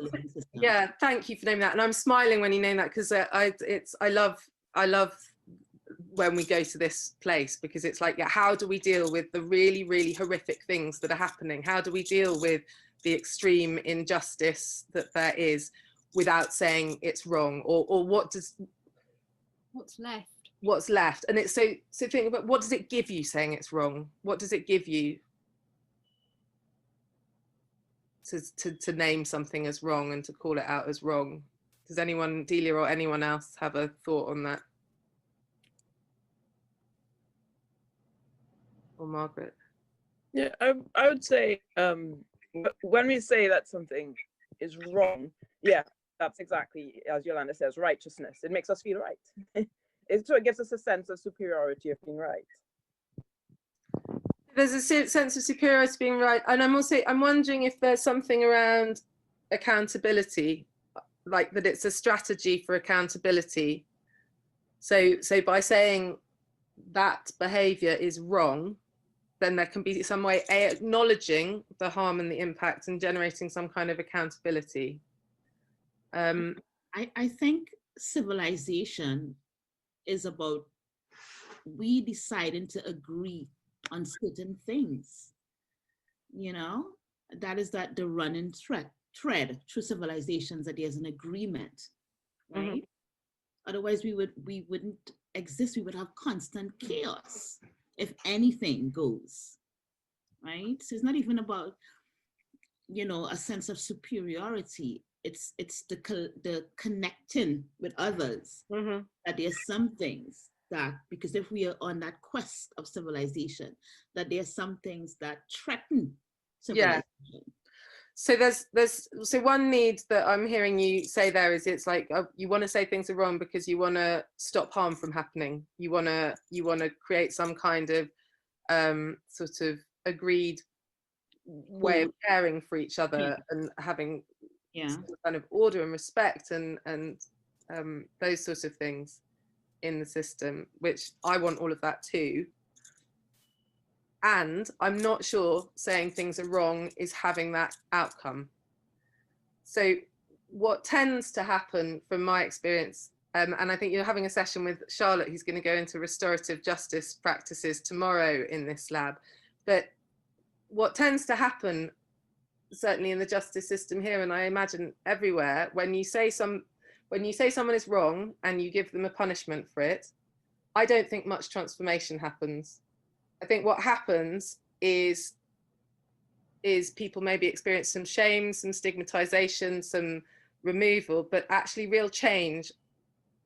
E: yeah, thank you for naming that. And I'm smiling when you name that, because I love when we go to this place, because it's like, yeah, how do we deal with the really, really horrific things that are happening? How do we deal with the extreme injustice that there is without saying it's wrong? Or what's left? And it's so think about, what does it give you saying it's wrong? What does it give you to name something as wrong and to call it out as wrong? Does anyone, Delia or anyone else, have a thought on that? Or Margaret?
H: Yeah, I would say when we say that something is wrong, yeah, that's exactly, as Yolanda says, righteousness. It makes us feel right. So it gives us a sense of superiority of being right.
B: There's a sense of superiority being right. And I'm wondering if there's something around accountability, like that it's a strategy for accountability. So by saying that behavior is wrong, then there can be some way acknowledging the harm and the impact and generating some kind of accountability.
E: I think civilization is about we deciding to agree on certain things. You know, that is that the running thread through civilizations, that there's an agreement, right? Mm-hmm. Otherwise we wouldn't exist. We would have constant chaos if anything goes, right? So it's not even about, you know, a sense of superiority. It's the connecting with others. Mm-hmm. That there's some things that, because if we are on that quest of civilization, that there's some things that threaten civilization. Yeah.
B: So so one need that I'm hearing you say there is, it's like you want to say things are wrong because you want to stop harm from happening. You want to create some kind of sort of agreed way of caring for each other, and having some kind of order and respect and those sorts of things in the system, which I want all of that too. And I'm not sure saying things are wrong is having that outcome. So what tends to happen from my experience, and I think you're having a session with Charlotte, who's going to go into restorative justice practices tomorrow in this lab, but what tends to happen, certainly in the justice system here, and I imagine everywhere, when you say someone is wrong and you give them a punishment for it, I don't think much transformation happens. I think what happens is people maybe experience some shame, some stigmatization, some removal, but actually real change,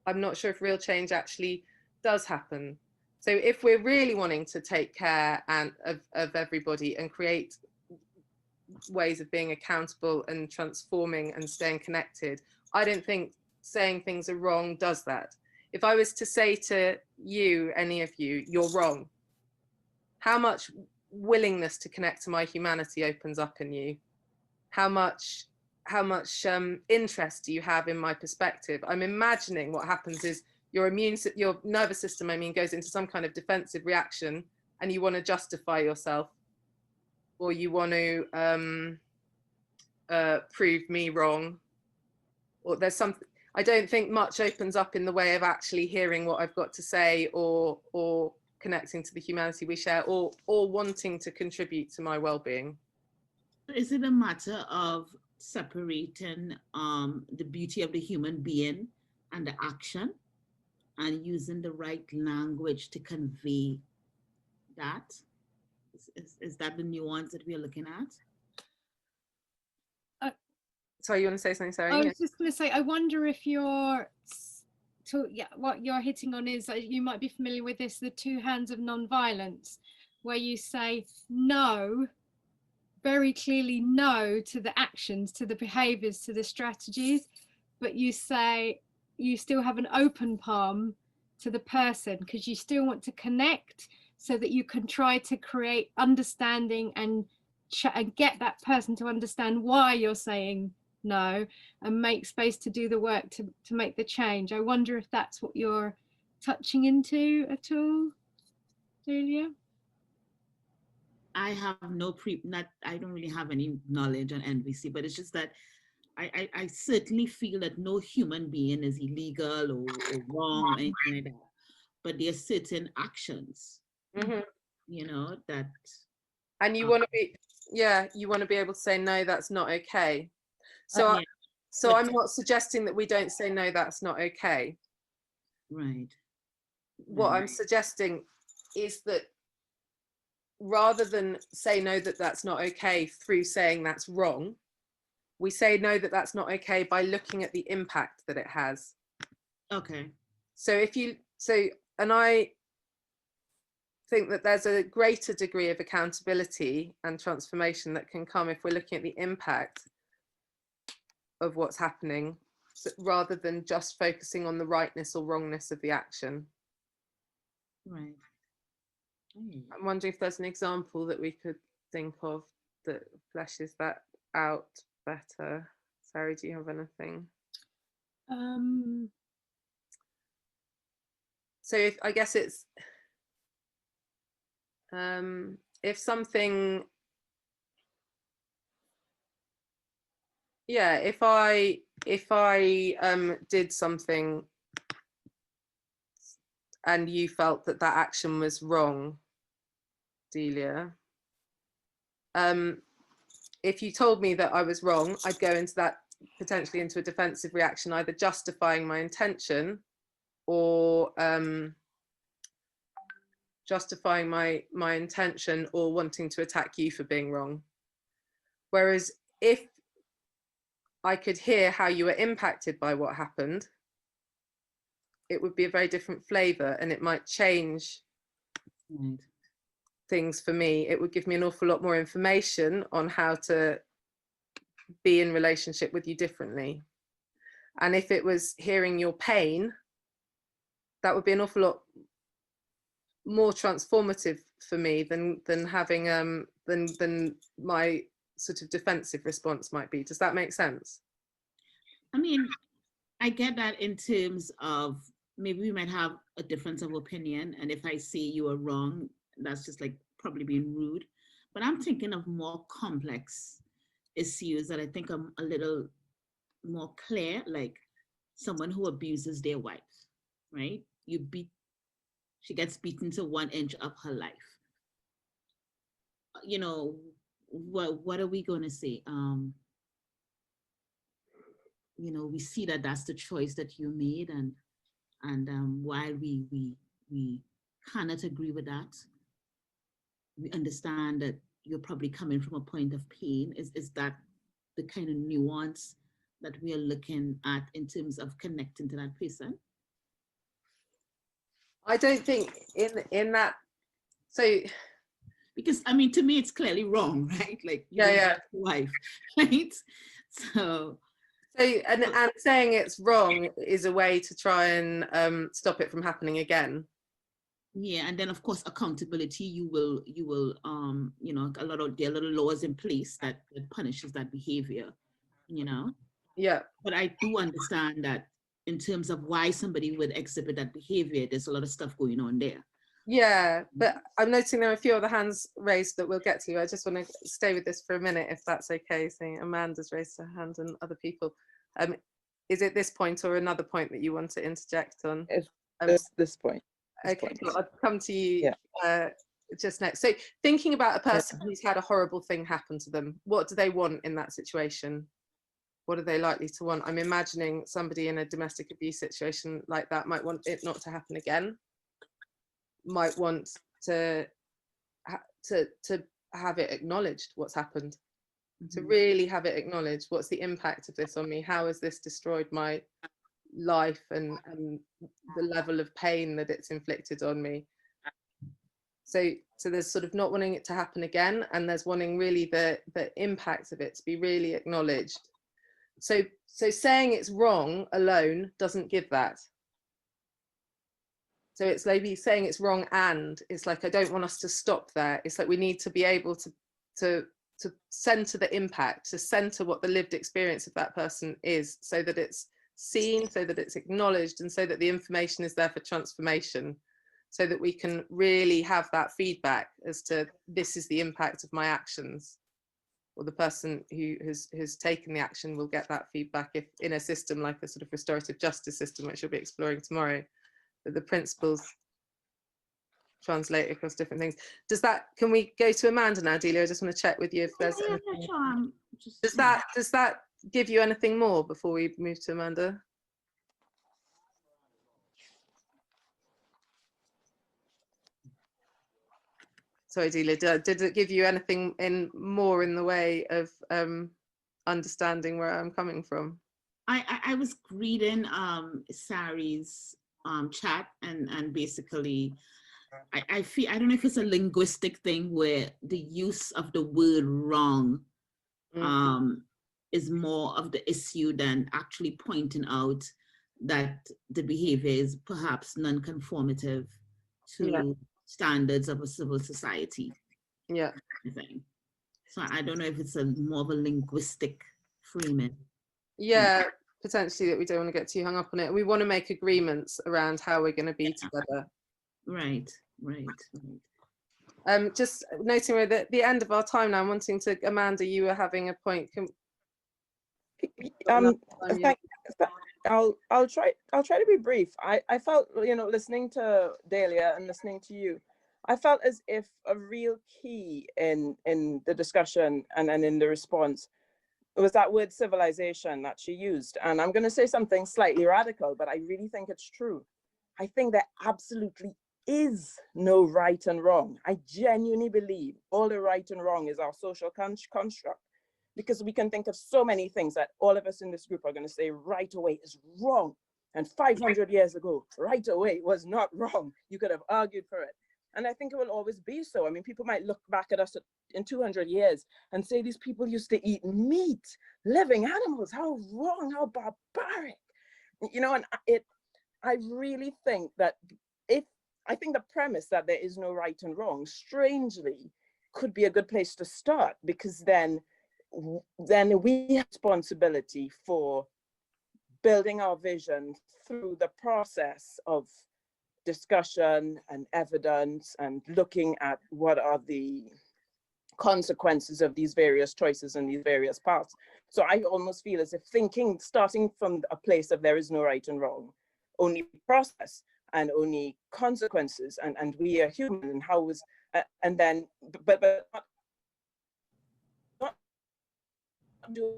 B: I'm not sure if real change actually does happen. So if we're really wanting to take care of everybody and create ways of being accountable and transforming and staying connected, I don't think saying things are wrong does that. If I was to say to you, any of you, you're wrong, how much willingness to connect to my humanity opens up in you? How much interest do you have in my perspective? I'm imagining what happens is your nervous system, I mean, goes into some kind of defensive reaction, and you want to justify yourself, or you want to prove me wrong, or there's something. I don't think much opens up in the way of actually hearing what I've got to say, or connecting to the humanity we share, or wanting to contribute to my well-being.
E: Is it a matter of separating the beauty of the human being and the action, and using the right language to convey that? Is that the nuance that we're looking at?
B: Sorry, you want to say something, Sarah?
G: I was just going to say, I wonder if what you're hitting on is, you might be familiar with this, the two hands of nonviolence, where you say no, very clearly no to the actions, to the behaviors, to the strategies, but you say you still have an open palm to the person, because you still want to connect, so that you can try to create understanding and get that person to understand why you're saying no, and make space to do the work to make the change. I wonder if that's what you're touching into at all, Julia?
E: I have I don't really have any knowledge on NVC, but it's just that I certainly feel that no human being is illegal or wrong or anything like that. But there's certain actions, you know, that.
B: And you want to be, you want to be able to say, no, that's not okay. So, I'm not suggesting that we don't say, no, that's not okay.
E: Right.
B: What I'm suggesting is that rather than say, no, that's not okay through saying that's wrong, we say, no, that's not okay by looking at the impact that it has.
E: Okay.
B: So and I think that there's a greater degree of accountability and transformation that can come if we're looking at the impact of what's happening, rather than just focusing on the rightness or wrongness of the action.
E: Right.
B: I'm wondering if there's an example that we could think of that fleshes that out better. Sarah, do you have anything? So I guess it's if something, if I did something and you felt that action was wrong, Delia, if you told me that I was wrong, I'd go into that potentially into a defensive reaction, either justifying my intention or justifying my intention or wanting to attack you for being wrong. Whereas if I could hear how you were impacted by what happened, it would be a very different flavor, and it might change things for me. It would give me an awful lot more information on how to be in relationship with you differently. And if it was hearing your pain, that would be an awful lot more transformative for me than having than my sort of defensive response might be. Does that make sense?
E: I mean, I get that in terms of maybe we might have a difference of opinion, and if I say you are wrong, that's just like probably being rude. But I'm thinking of more complex issues that I think are a little more clear, like someone who abuses their wife, right? She gets beaten to 1 inch of her life. You know, what are we going to say? You know, we see that that's the choice that you made, and while we cannot agree with that, we understand that you're probably coming from a point of pain. Is that the kind of nuance that we are looking at in terms of connecting to that person?
B: I don't think in that, so
E: because I mean, to me it's clearly wrong, right? Like, yeah, wife, right? So
B: and saying it's wrong is a way to try and stop it from happening again.
E: Yeah, and then of course accountability. You will you know, there are a lot of laws in place that punishes that behavior, you know.
B: Yeah,
E: but I do understand that in terms of why somebody would exhibit that behavior, there's a lot of stuff going on there.
B: Yeah, but I'm noticing there are a few other hands raised that we'll get to. I just want to stay with this for a minute, if that's okay. So Amanda's raised her hand and other people. Is it this point or another point that you want to interject on?
H: It's this point.
B: Okay, cool. I'll come to you just next. So thinking about a person who's had a horrible thing happen to them, what do they want in that situation? What are they likely to want? I'm imagining somebody in a domestic abuse situation like that might want it not to happen again, might want to have it acknowledged what's happened, to really have it acknowledged. What's the impact of this on me? How has this destroyed my life and the level of pain that it's inflicted on me? So there's sort of not wanting it to happen again, and there's wanting really the impact of it to be really acknowledged. So saying it's wrong alone doesn't give that. So it's maybe saying it's wrong, and it's like, I don't want us to stop there. It's like we need to be able to center the impact, to center what the lived experience of that person is, so that it's seen, so that it's acknowledged, and so that the information is there for transformation, so that we can really have that feedback as to this is the impact of my actions. Or the person who has taken the action will get that feedback if in a system like a sort of restorative justice system, which we'll be exploring tomorrow, that the principles translate across different things. Does that, can we go to Amanda now, Delia? I just want to check with you if there's anything. Does that give you anything more before we move to Amanda? Sorry, Delia, did it give you anything more in the way of understanding where I'm coming from?
E: I was reading Sari's chat, and basically I feel, I don't know if it's a linguistic thing where the use of the word wrong is more of the issue than actually pointing out that the behavior is perhaps non-conformative to standards of a civil society.
B: Yeah.
E: So I don't know if it's more of a linguistic framing.
B: Yeah, potentially, that we don't want to get too hung up on it. We want to make agreements around how we're going to be together.
E: Right.
B: Just noting we're at the end of our time now. I'm wanting to, Amanda, you were having a point.
H: I'll try to be brief. I felt, you know, listening to Delia and listening to you, I felt as if a real key in the discussion and in the response was that word civilization that she used. And I'm going to say something slightly radical, but I really think it's true. I think there absolutely is no right and wrong. I genuinely believe all the right and wrong is our social construct, because we can think of so many things that all of us in this group are going to say right away is wrong. And 500 years ago, right away was not wrong. You could have argued for it. And I think it will always be so. I mean, people might look back at us in 200 years and say these people used to eat meat, living animals. How wrong, how barbaric. You know, and I really think that I think the premise that there is no right and wrong, strangely, could be a good place to start, because then we have responsibility for building our vision through the process of discussion and evidence and looking at what are the consequences of these various choices and these various paths. So I almost feel as if thinking, starting from a place of there is no right and wrong, only process and only consequences, and we are human, and how was, and then, but not do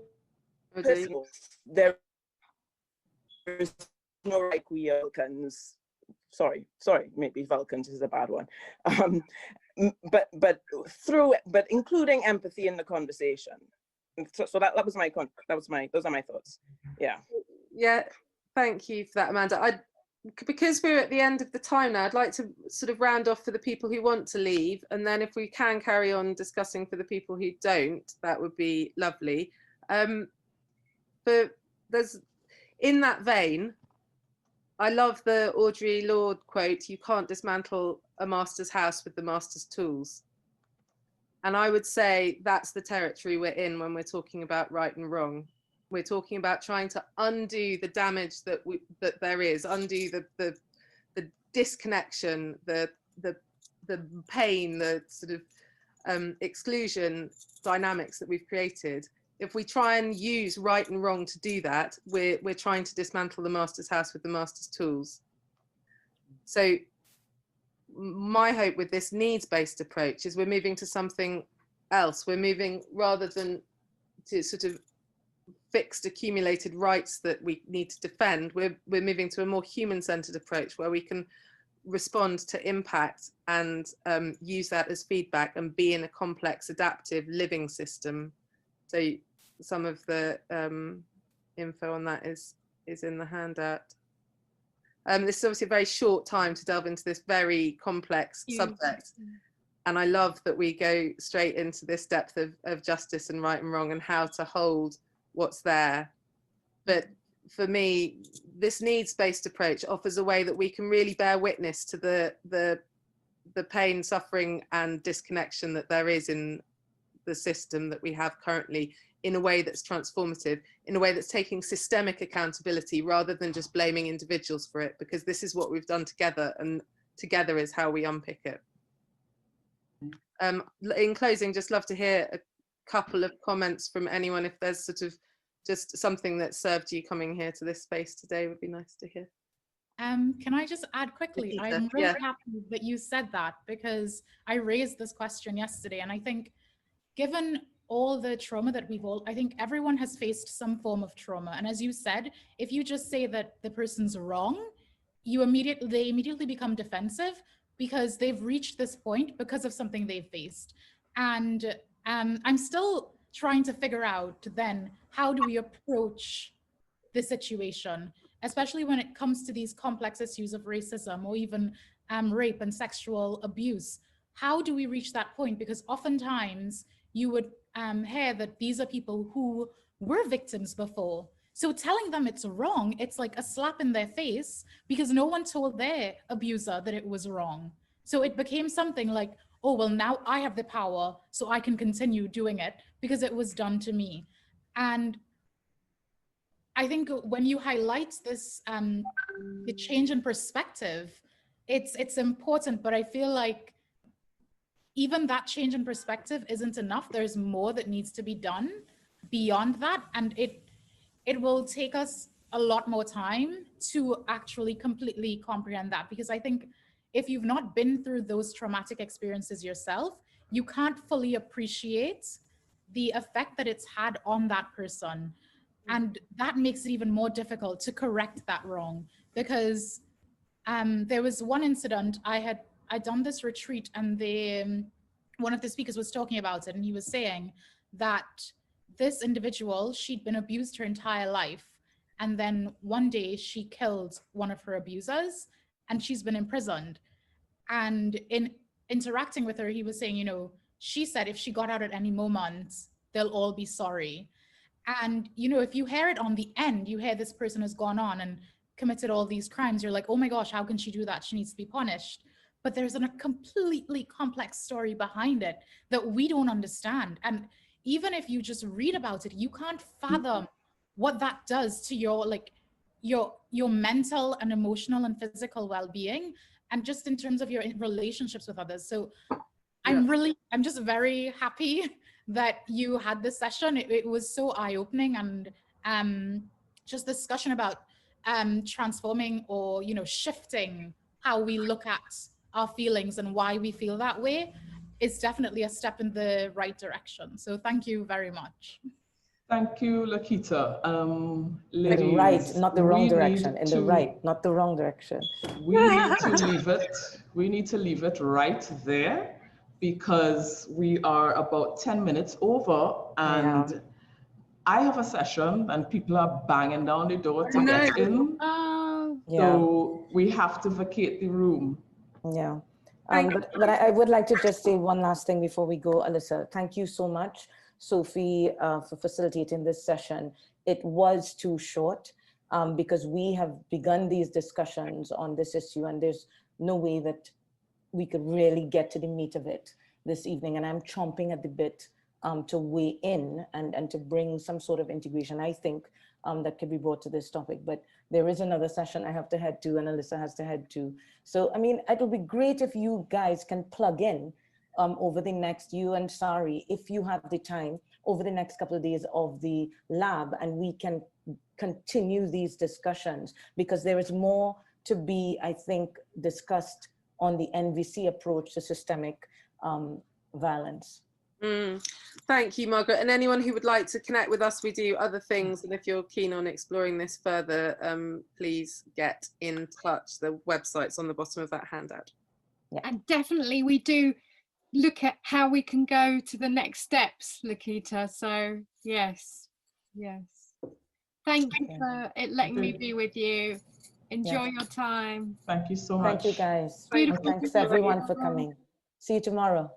H: personal. There is no right, we are Vulcans. Sorry, maybe Vulcans is a bad one. But including empathy in the conversation. So that was my those are my thoughts. Yeah,
B: thank you for that, Amanda. Because we're at the end of the time now, I'd like to sort of round off for the people who want to leave, and then if we can carry on discussing for the people who don't, that would be lovely. But there's, in that vein, I love the Audre Lorde quote, "You can't dismantle a master's house with the master's tools." And I would say that's the territory we're in when we're talking about right and wrong. We're talking about trying to undo the damage that there is, undo the disconnection, the pain, the sort of exclusion dynamics that we've created. If we try and use right and wrong to do that, we're trying to dismantle the master's house with the master's tools. So my hope with this needs-based approach is we're moving to something else. We're moving, rather than to sort of fixed accumulated rights that we need to defend, we're moving to a more human-centered approach where we can respond to impact and use that as feedback and be in a complex, adaptive living system. So some of the info on that is in the handout. This is obviously a very short time to delve into this very complex subject. And I love that we go straight into this depth of justice and right and wrong and how to hold what's there. But for me, this needs-based approach offers a way that we can really bear witness to the pain, suffering and disconnection that there is in the system that we have currently, in a way that's transformative, in a way that's taking systemic accountability rather than just blaming individuals for it, because this is what we've done together, and together is how we unpick it. In closing, just love to hear a couple of comments from anyone. If there's sort of just something that served you coming here to this space today, would be nice to hear.
K: Can I just add quickly? I'm really happy that you said that, because I raised this question yesterday, and I think given all the trauma that I think everyone has faced some form of trauma. And as you said, if you just say that the person's wrong, they immediately become defensive because they've reached this point because of something they've faced. And I'm still trying to figure out then, how do we approach the situation, especially when it comes to these complex issues of racism or even rape and sexual abuse? How do we reach that point? Because oftentimes you would hear that these are people who were victims before. So telling them it's wrong, it's like a slap in their face, because no one told their abuser that it was wrong. So it became something like, oh, well, now I have the power, so I can continue doing it because it was done to me. And I think when you highlight this, the change in perspective, it's important, but I feel like even that change in perspective isn't enough. There's more that needs to be done beyond that. And it will take us a lot more time to actually completely comprehend that. Because I think if you've not been through those traumatic experiences yourself, you can't fully appreciate the effect that it's had on that person. And that makes it even more difficult to correct that wrong. Because there was one incident, I'd done this retreat, and one of the speakers was talking about it, and he was saying that this individual, she'd been abused her entire life, and then one day she killed one of her abusers, and she's been imprisoned. And in interacting with her, he was saying, you know, she said if she got out at any moment, they'll all be sorry. And, you know, if you hear it on the end, you hear this person has gone on and committed all these crimes, you're like, oh my gosh, how can she do that? She needs to be punished. But there's a completely complex story behind it that we don't understand. And even if you just read about it, you can't fathom what that does to your, like, your mental and emotional and physical well-being, and just in terms of your relationships with others. So I'm just very happy that you had this session. It was so eye-opening, and just discussion about transforming or, you know, shifting how we look at our feelings and why we feel that way is definitely a step in the right direction. So thank you very much.
C: Thank you, Lakita.
A: In the right, not the wrong direction. In the right, not the wrong direction.
C: We need to leave it. We need to leave it right there, because we are about 10 minutes over, and I have a session and people are banging down the door to get in. So we have to vacate the room.
A: Yeah. But I would like to just say one last thing before we go, Alyssa. Thank you so much, Sophie, for facilitating this session. It was too short because we have begun these discussions on this issue, and there's no way that we could really get to the meat of it this evening. And I'm chomping at the bit to weigh in and to bring some sort of integration, I think, that could be brought to this topic. But there is another session I have to head to, and Alyssa has to head to. So, I mean, it would be great if you guys can plug in over the next, you and Sari, if you have the time, over the next couple of days of the lab, and we can continue these discussions, because there is more to be, I think, discussed on the NVC approach to systemic violence.
B: Thank you, Margaret. And anyone who would like to connect with us, we do other things. And if you're keen on exploring this further, please get in touch. The website's on the bottom of that handout.
G: Yeah. And definitely we do look at how we can go to the next steps, Lakita. So yes. Thank you for letting me be with you. Enjoy your time.
C: Thank you so much.
A: Thank you, guys. Thanks everyone for coming. See you tomorrow.